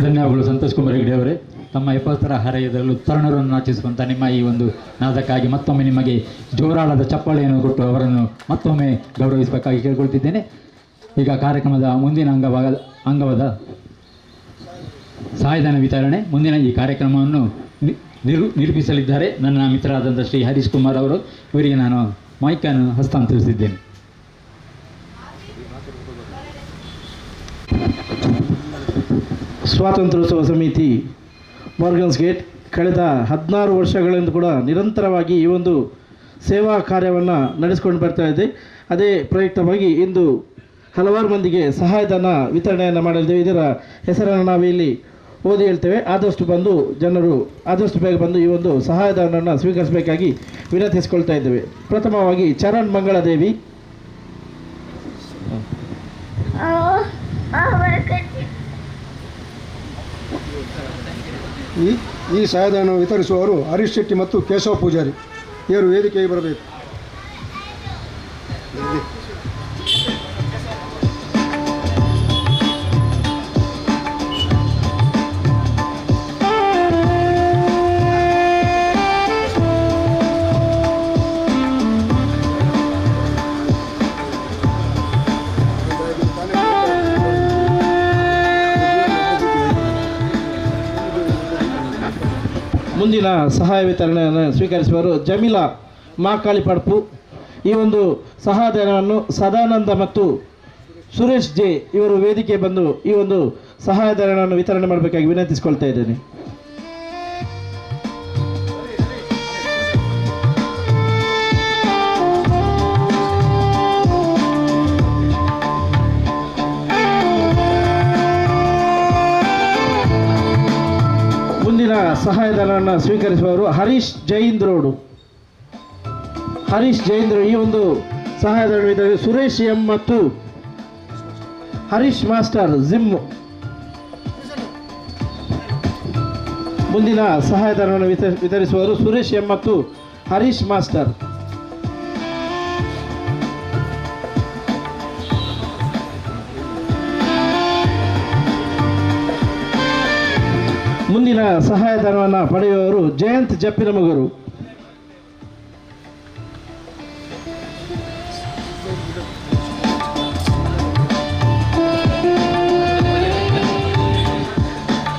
ಧನ್ಯವಾದಗಳು ಸಂತೋಷ್ ಕುಮಾರ್ ಹೆಗ್ಡೆ ಅವರೇ. ತಮ್ಮ 70ರ ಹರೆಯದಲ್ಲೂ ತರುಣರನ್ನು ನಾಚಿಸುವಂಥ ನಿಮ್ಮ ಈ ಒಂದು ನಾದಕ್ಕಾಗಿ ಮತ್ತೊಮ್ಮೆ ನಿಮಗೆ ಜೋರಾಳದ ಚಪ್ಪಾಳೆಯನ್ನು ಕೊಟ್ಟು ಅವರನ್ನು ಮತ್ತೊಮ್ಮೆ ಗೌರವಿಸಬೇಕಾಗಿ ಕೇಳಿಕೊಳ್ತಿದ್ದೇನೆ. ಈಗ ಕಾರ್ಯಕ್ರಮದ ಮುಂದಿನ ಅಂಗವಾದ ಸಹಾಯಧನ ವಿತರಣೆ ಮುಂದಿನ ಈ ಕಾರ್ಯಕ್ರಮವನ್ನು ನಿರೂಪಿಸಲಿದ್ದಾರೆ ನನ್ನ ಮಿತ್ರರಾದಂಥ ಶ್ರೀ ಹರೀಶ್ ಕುಮಾರ್ ಅವರು. ಇವರಿಗೆ ನಾನು ಮೈಕನ್ನು ಹಸ್ತಾಂತರಿಸಿದ್ದೇನೆ. ಸ್ವಾತಂತ್ರ್ಯೋತ್ಸವ ಸಮಿತಿ ಮಾರ್ಗನ್ಸ್ ಗೇಟ್ ಕಳೆದ 16 ವರ್ಷಗಳಿಂದ ಕೂಡ ನಿರಂತರವಾಗಿ ಈ ಒಂದು ಸೇವಾ ಕಾರ್ಯವನ್ನು ನಡೆಸಿಕೊಂಡು ಬರ್ತಾ ಇದೆ. ಅದೇ ಪ್ರಯುಕ್ತವಾಗಿ ಇಂದು ಹಲವಾರು ಮಂದಿಗೆ ಸಹಾಯಧನ ವಿತರಣೆಯನ್ನು ಮಾಡಲಿದ್ದೇವೆ. ಇದರ ಹೆಸರನ್ನು ನಾವಿಲ್ಲಿ ಓದಿ ಹೇಳ್ತೇವೆ. ಜನರು ಆದಷ್ಟು ಬೇಗ ಬಂದು ಈ ಒಂದು ಸಹಾಯಧನವನ್ನು ಸ್ವೀಕರಿಸಬೇಕಾಗಿ ವಿನಂತಿಸಿಕೊಳ್ತಾ ಇದ್ದೇವೆ. ಪ್ರಥಮವಾಗಿ ಚರಣ್ ಮಂಗಳದೇವಿ, ಈ ಸಹಾಯಧನ ವಿತರಿಸುವವರು ಹರೀಶ್ ಶೆಟ್ಟಿ ಮತ್ತು ಕೇಶವ ಪೂಜಾರಿ. ಇವರು ವೇದಿಕೆಗೆ ಬರಬೇಕು. ಮುಂದಿನ ಸಹಾಯ ವಿತರಣೆಯನ್ನು ಸ್ವೀಕರಿಸುವರು ಜಮೀಲಾ ಮಾಕಾಳಿ ಪಡ್ಪು. ಈ ಒಂದು ಸಹಾಯಧನವನ್ನು ಸದಾನಂದ ಮತ್ತು ಸುರೇಶ್ ಜೆ ಇವರು ವೇದಿಕೆ ಬಂದು ಈ ಒಂದು ಸಹಾಯಧನವನ್ನು ವಿತರಣೆ ಮಾಡಬೇಕಾಗಿ ವಿನಂತಿಸಿಕೊಳ್ತಾ ಇದ್ದೇನೆ. ಮುಂದಿನ ಸಹಾಯಧನವನ್ನು ಸ್ವೀಕರಿಸುವವರು ಹರೀಶ್ ಜೈಂದ್ರೋಡು. ಹರೀಶ್ ಜೈಂದ್ರ ಈ ಒಂದು ಸಹಾಯಧನ ಸುರೇಶ್ ಎಂ ಮತ್ತು ಹರೀಶ್ ಮಾಸ್ಟರ್ ಜಿಮ್. ಮುಂದಿನ ಸಹಾಯಧನವನ್ನು ವಿತರಿಸುವವರು ಸುರೇಶ್ ಎಂ ಮತ್ತು ಹರೀಶ್ ಮಾಸ್ಟರ್. ಮುಂದಿನ ಸಹಾಯಧನವನ್ನು ಪಡೆಯುವವರು ಜಯಂತ್ ಜಪ್ಪಿನಮಗರು.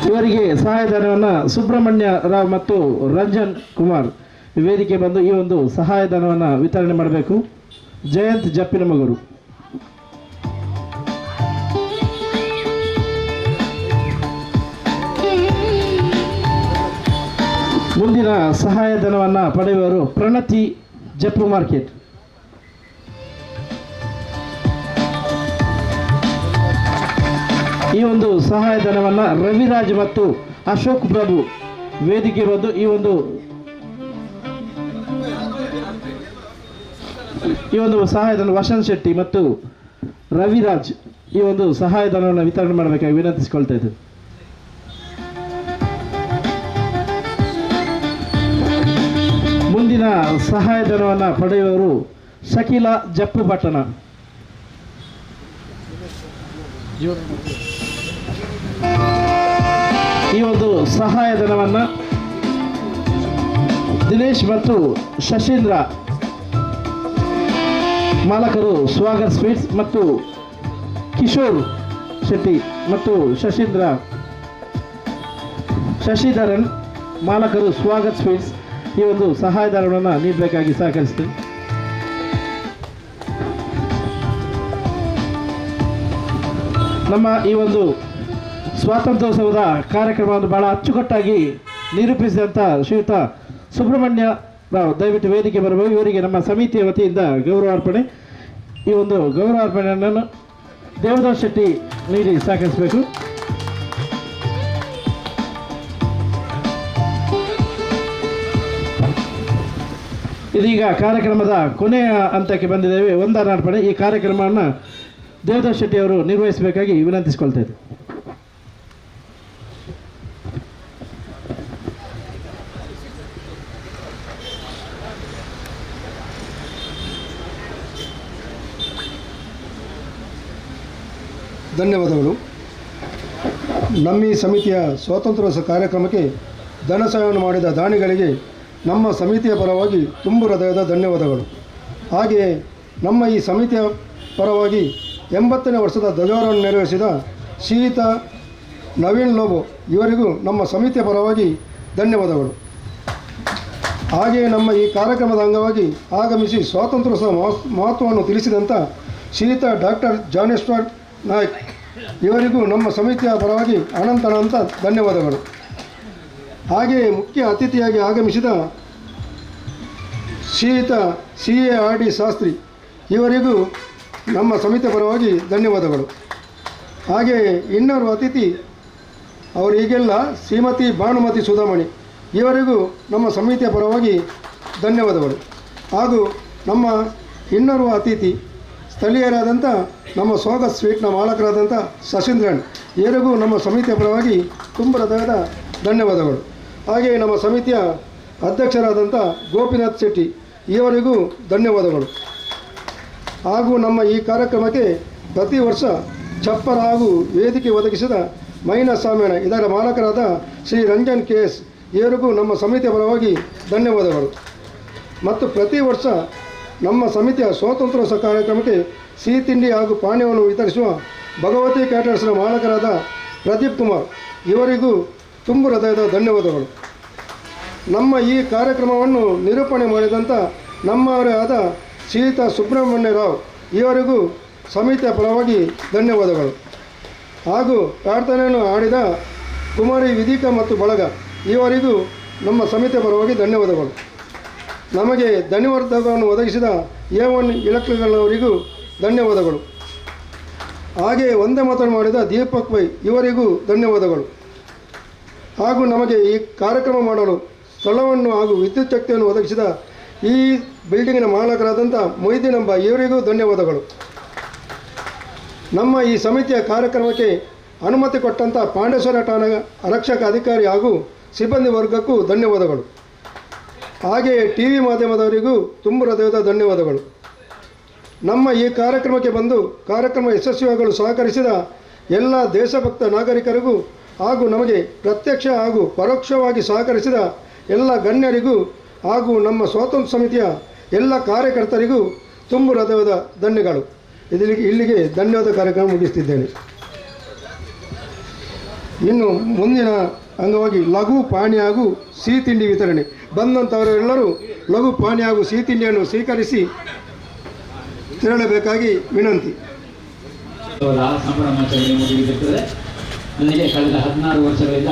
ಇವರಿಗೆ ಸಹಾಯಧನವನ್ನು ಸುಬ್ರಹ್ಮಣ್ಯ ರಾವ್ ಮತ್ತು ರಂಜನ್ ಕುಮಾರ್ ವೇದಿಕೆ ಬಂದು ಈ ಒಂದು ಸಹಾಯಧನವನ್ನು ವಿತರಣೆ ಮಾಡಬೇಕು. ಜಯಂತ್ ಜಪ್ಪಿನಮಗರು. ಮುಂದಿನ ಸಹಾಯಧನವನ್ನು ಪಡೆಯುವವರು ಪ್ರಣತಿ ಜಪ್ಪು ಮಾರ್ಕೆಟ್. ಈ ಒಂದು ಸಹಾಯಧನವನ್ನು ರವಿರಾಜ್ ಮತ್ತು ಅಶೋಕ್ ಪ್ರಭು ವೇದಿಕೆ ಬಂದು ಈ ಒಂದು ಸಹಾಯಧನ ವಸಂತ್ ಶೆಟ್ಟಿ ಮತ್ತು ರವಿರಾಜ್ ಈ ಒಂದು ಸಹಾಯಧನವನ್ನು ವಿತರಣೆ ಮಾಡಬೇಕಾಗಿ ವಿನಂತಿಸಿಕೊಳ್ತಾ ಇದ್ದೇವೆ. ಮುಂದಿನ ಸಹಾಯಧನವನ್ನು ಪಡೆಯುವವರು ಶಕೀಲಾ ಜಪ್ಪು ಪಟ್ಟಣ. ಈ ಒಂದು ಸಹಾಯಧನವನ್ನು ದಿನೇಶ್ ಮತ್ತು ಶಶೀಂದ್ರ ಮಾಲಕರು ಸ್ವಾಗತ್ ಸ್ವೀಟ್ಸ್ ಮತ್ತು ಕಿಶೋರ್ ಶೆಟ್ಟಿ ಮತ್ತು ಶಶಿಧರನ್ ಮಾಲಕರು ಸ್ವಾಗತ್ ಸ್ವೀಟ್ಸ್ ಈ ಒಂದು ಸಹಾಯಧನವನ್ನು ನೀಡಬೇಕಾಗಿ ಸಹಕರಿಸ್ತೀನಿ. ನಮ್ಮ ಈ ಒಂದು ಸ್ವಾತಂತ್ರ್ಯೋತ್ಸವದ ಕಾರ್ಯಕ್ರಮವನ್ನು ಬಹಳ ಅಚ್ಚುಕಟ್ಟಾಗಿ ನಿರೂಪಿಸಿದಂಥ ಶ್ರೀಯುತ ಸುಬ್ರಹ್ಮಣ್ಯ ರಾವ್ ದಯವಿಟ್ಟು ವೇದಿಕೆ ಬರಬಹುದು. ಇವರಿಗೆ ನಮ್ಮ ಸಮಿತಿಯ ವತಿಯಿಂದ ಗೌರವಾರ್ಪಣೆ. ಈ ಒಂದು ಗೌರವಾರ್ಪಣೆಯನ್ನು ದೇವದಾಸ್ ಶೆಟ್ಟಿ ನೀಡಿ ಸಹಕರಿಸಬೇಕು. ಇದೀಗ ಕಾರ್ಯಕ್ರಮದ ಕೊನೆಯ ಹಂತಕ್ಕೆ ಬಂದಿದ್ದೇವೆ. ವಂದನಾರ್ಪಣೆ. ಈ ಕಾರ್ಯಕ್ರಮವನ್ನು ದೇವದಾಸ್ ಶೆಟ್ಟಿ ಅವರು ನಿರ್ವಹಿಸಬೇಕಾಗಿ ವಿನಂತಿಸಿಕೊಳ್ತಾ ಇದ್ದೆ. ಧನ್ಯವಾದಗಳು. ನಮ್ಮ ಈ ಸಮಿತಿಯ ಸ್ವಾತಂತ್ರ್ಯೋತ್ಸವ ಕಾರ್ಯಕ್ರಮಕ್ಕೆ ಧನ ಸಹಾಯವನ್ನು ಮಾಡಿದ ದಾನಿಗಳಿಗೆ ನಮ್ಮ ಸಮಿತಿಯ ಪರವಾಗಿ ತುಂಬು ಹೃದಯದ ಧನ್ಯವಾದಗಳು. ಹಾಗೆಯೇ ನಮ್ಮ ಈ ಸಮಿತಿಯ ಪರವಾಗಿ 80ನೇ ವರ್ಷದ ಧ್ವಜಾರೋಹಣ ನೆರವೇರಿಸಿದ ಶ್ರೀಯುತ ನವೀನ್ ಲೋಬೋ ಇವರಿಗೂ ನಮ್ಮ ಸಮಿತಿಯ ಪರವಾಗಿ ಧನ್ಯವಾದಗಳು. ಹಾಗೆಯೇ ನಮ್ಮ ಈ ಕಾರ್ಯಕ್ರಮದ ಅಂಗವಾಗಿ ಆಗಮಿಸಿ ಸ್ವಾತಂತ್ರ್ಯೋತ್ಸವ ಮಹತ್ವವನ್ನು ತಿಳಿಸಿದಂಥ ಶ್ರೀಯುತ ಡಾಕ್ಟರ್ ಜಾನೇಶ್ವರ್ ನಾಯ್ಕ್ ಇವರಿಗೂ ನಮ್ಮ ಸಮಿತಿಯ ಪರವಾಗಿ ಅನಂತ ಧನ್ಯವಾದಗಳು. ಹಾಗೆಯೇ ಮುಖ್ಯ ಅತಿಥಿಯಾಗಿ ಆಗಮಿಸಿದ ಶ್ರೀಯುತ CARD ಶಾಸ್ತ್ರಿ ಇವರಿಗೂ ನಮ್ಮ ಸಮಿತಿಯ ಪರವಾಗಿ ಧನ್ಯವಾದಗಳು. ಹಾಗೆಯೇ ಇನ್ನೋರ್ವ ಅತಿಥಿ ಅವರು ಈಗೆಲ್ಲ ಶ್ರೀಮತಿ ಭಾನುಮತಿ ಸುಧಾಮಣಿ ಇವರಿಗೂ ನಮ್ಮ ಸಮಿತಿಯ ಪರವಾಗಿ ಧನ್ಯವಾದಗಳು. ಹಾಗೂ ನಮ್ಮ ಇನ್ನೋರ್ವ ಅತಿಥಿ ಸ್ಥಳೀಯರಾದಂಥ ನಮ್ಮ ಸ್ವಾಗತ್ ಸ್ವೀಟ್ನ ಮಾಲಕರಾದಂಥ ಶಶೀಂದ್ರನ್ ಇವರಿಗೂ ನಮ್ಮ ಸಮಿತಿಯ ಪರವಾಗಿ ತುಂಬ ಹೃದಯದ ಧನ್ಯವಾದಗಳು. ಹಾಗೆಯೇ ನಮ್ಮ ಸಮಿತಿಯ ಅಧ್ಯಕ್ಷರಾದಂಥ ಗೋಪಿನಾಥ್ ಶೆಟ್ಟಿ ಇವರಿಗೂ ಧನ್ಯವಾದಗಳು. ಹಾಗೂ ನಮ್ಮ ಈ ಕಾರ್ಯಕ್ರಮಕ್ಕೆ ಪ್ರತಿ ವರ್ಷ ಚಪ್ಪರ ಹಾಗೂ ವೇದಿಕೆ ಒದಗಿಸಿದ ಮೈನಾ ಸಾಮ್ಯಾಣ ಇದರ ಮಾಲಕರಾದ ಶ್ರೀ ರಂಜನ್ KS ಇವರಿಗೂ ನಮ್ಮ ಸಮಿತಿಯ ಪರವಾಗಿ ಧನ್ಯವಾದಗಳು. ಮತ್ತು ಪ್ರತಿ ವರ್ಷ ನಮ್ಮ ಸಮಿತಿಯ ಸ್ವಾತಂತ್ರ್ಯೋತ್ಸವ ಕಾರ್ಯಕ್ರಮಕ್ಕೆ ಸಿಹಿ ತಿಂಡಿ ಹಾಗೂ ಪಾನೀಯವನ್ನು ವಿತರಿಸುವ ಭಗವತಿ ಕ್ಯಾಟರ್ಸ್ನ ಮಾಲಕರಾದ ಪ್ರದೀಪ್ ಕುಮಾರ್ ಇವರಿಗೂ ತುಂಬ ಹೃದಯದ ಧನ್ಯವಾದಗಳು. ನಮ್ಮ ಈ ಕಾರ್ಯಕ್ರಮವನ್ನು ನಿರೂಪಣೆ ಮಾಡಿದಂಥ ನಮ್ಮವರೇ ಆದ ಶ್ರೀಯುತ ಸುಬ್ರಹ್ಮಣ್ಯ ರಾವ್ ಇವರಿಗೂ ಸಮಿತಿಯ ಪರವಾಗಿ ಧನ್ಯವಾದಗಳು. ಹಾಗೂ ಪ್ರಾರ್ಥನೆಯನ್ನು ಆಡಿದ ಕುಮಾರಿ ವಿಧಿಕಾ ಮತ್ತು ಬಳಗ ಇವರಿಗೂ ನಮ್ಮ ಸಮಿತಿಯ ಪರವಾಗಿ ಧನ್ಯವಾದಗಳು. ನಮಗೆ ಧ್ವನಿವರ್ಧಕವನ್ನು ಒದಗಿಸಿದ A1 ಇಲೆಕ್ಟ್ರಿಕಲ್ನವರಿಗೂ ಧನ್ಯವಾದಗಳು. ಹಾಗೆ ಒಂದೇ ಮಾತನ್ನು ಮಾಡಿದ ದೀಪಕ್ ವೈ ಇವರಿಗೂ ಧನ್ಯವಾದಗಳು. ಹಾಗೂ ನಮಗೆ ಈ ಕಾರ್ಯಕ್ರಮ ಮಾಡಲು ಸ್ಥಳವನ್ನು ಹಾಗೂ ವಿದ್ಯುತ್ ಶಕ್ತಿಯನ್ನು ಒದಗಿಸಿದ ಈ ಬಿಲ್ಡಿಂಗಿನ ಮಾಲಕರಾದಂಥ ಮೊಯ್ದೀನ್ ಎಂಬ ಇವರಿಗೂ ಧನ್ಯವಾದಗಳು. ನಮ್ಮ ಈ ಸಮಿತಿಯ ಕಾರ್ಯಕ್ರಮಕ್ಕೆ ಅನುಮತಿ ಕೊಟ್ಟಂಥ ಪಾಂಡೇಶ್ವರ ಠಾಣಾ ಆರಕ್ಷಕ ಅಧಿಕಾರಿ ಹಾಗೂ ಸಿಬ್ಬಂದಿ ವರ್ಗಕ್ಕೂ ಧನ್ಯವಾದಗಳು. ಹಾಗೆಯೇ TV ಮಾಧ್ಯಮದವರಿಗೂ ತುಂಬ ಹೃದಯದ ಧನ್ಯವಾದಗಳು. ನಮ್ಮ ಈ ಕಾರ್ಯಕ್ರಮಕ್ಕೆ ಬಂದು ಕಾರ್ಯಕ್ರಮ ಯಶಸ್ವಿಯಾಗಲು ಸಹಕರಿಸಿದ ಎಲ್ಲ ದೇಶಭಕ್ತ ನಾಗರಿಕರಿಗೂ ಹಾಗೂ ನಮಗೆ ಪ್ರತ್ಯಕ್ಷ ಹಾಗೂ ಪರೋಕ್ಷವಾಗಿ ಸಹಕರಿಸಿದ ಎಲ್ಲ ಗಣ್ಯರಿಗೂ ಹಾಗೂ ನಮ್ಮ ಸ್ವಾತಂತ್ರ್ಯ ಸಮಿತಿಯ ಎಲ್ಲ ಕಾರ್ಯಕರ್ತರಿಗೂ ತುಂಬ ಹೃದಯದ ಧನ್ಯಗಳು. ಇಲ್ಲಿಗೆ ಧನ್ಯವಾದ ಕಾರ್ಯಕ್ರಮ ಮುಗಿಸ್ತಿದ್ದೇನೆ. ಇನ್ನು ಮುಂದಿನ ಅಂಗವಾಗಿ ಲಘು ಪಾನೀಯ ಹಾಗೂ ಸಿಹಿ ತಿಂಡಿ ವಿತರಣೆ. ಬಂದಂಥವರೆಲ್ಲರೂ ಲಘು ಪಾನೀಯ ಹಾಗೂ ಸಿಹಿ ತಿಂಡಿಯನ್ನು ಸ್ವೀಕರಿಸಿ ತೆರಳಬೇಕಾಗಿ ವಿನಂತಿ. ಸಂಭ್ರಮಾಚರಣೆ ಮುಗಿದಿರುತ್ತದೆ. ನನಗೆ ಕಳೆದ 16 ವರ್ಷಗಳಿಂದ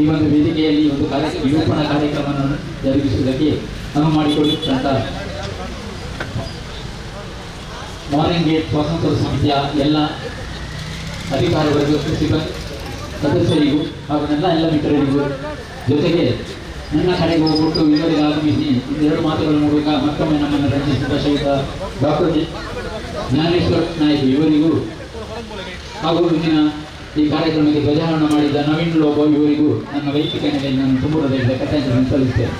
ಈ ಒಂದು ವೇದಿಕೆಯಲ್ಲಿ ಒಂದು ನಿರೂಪಣಾ ಕಾರ್ಯಕ್ರಮವನ್ನು ಜರುಗಿಸುವುದಕ್ಕೆ ಅನುವು ಮಾಡಿಕೊಂಡಿದ್ದಂಥ ಮಾರ್ನಿಂಗ್ ಗೇಟ್ ಸ್ವಾತಂತ್ರ್ಯ ಸಮಿತಿಯ ಎಲ್ಲ ಅಧಿಕಾರಿ ವರ್ಗ ಸಿಬ್ಬಂದಿ ಸದಸ್ಯರಿಗೂ ಹಾಗೂ ನನ್ನ ಎಲ್ಲ ಮಿತ್ರರಿಗೂ ಜೊತೆಗೆ ನನ್ನ ಕಡೆಗೆ ಹೋಗ್ಬಿಟ್ಟು ಇವರಿಗೆ ಆಗಮಿಸಿ ಇನ್ನೆರಡು ಮಾತುಗಳ ಮೂಲಕ ಮತ್ತೊಮ್ಮೆ ನಮ್ಮನ್ನು ರಂಜಿಸಿದ ಶ್ರೀಯುತ ಡಾಕ್ಟರ್ ಜ್ಞಾನೇಶ್ವರ್ ನಾಯಕ್ ಇವರಿಗೂ ಹಾಗೂ ಇಂದಿನ ಈ ಕಾರ್ಯಕ್ರಮಕ್ಕೆ ಧ್ವಜಾರೋಹಣ ಮಾಡಿದ ನವೀನ್ ಲೋಬೋ ಇವರಿಗೂ ನನ್ನ ವೈಯಕ್ತಿಕ ನೆಲೆಯಲ್ಲಿ ನಾನು ತುಂಬ ಹೃದಯದ ಕೃತಜ್ಞತೆಯನ್ನು ಸಲ್ಲಿಸ್ತೇನೆ.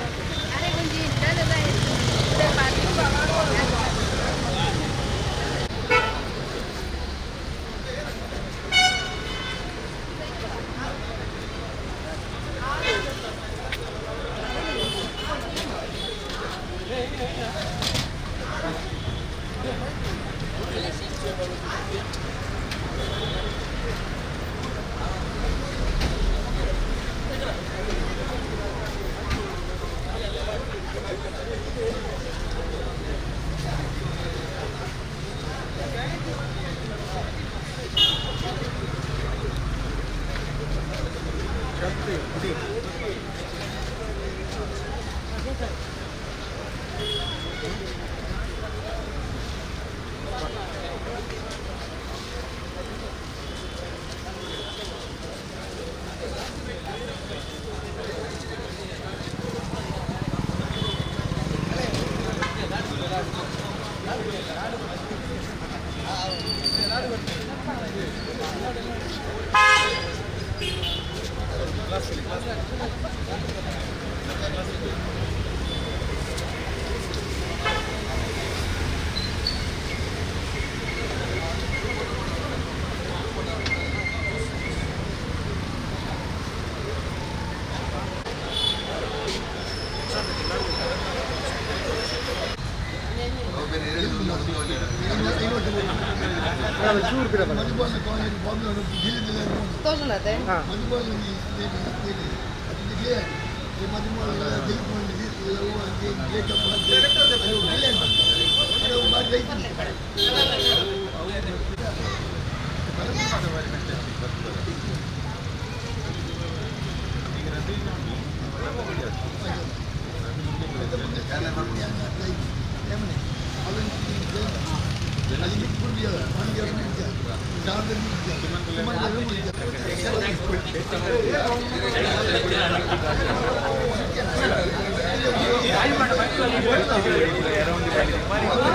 Around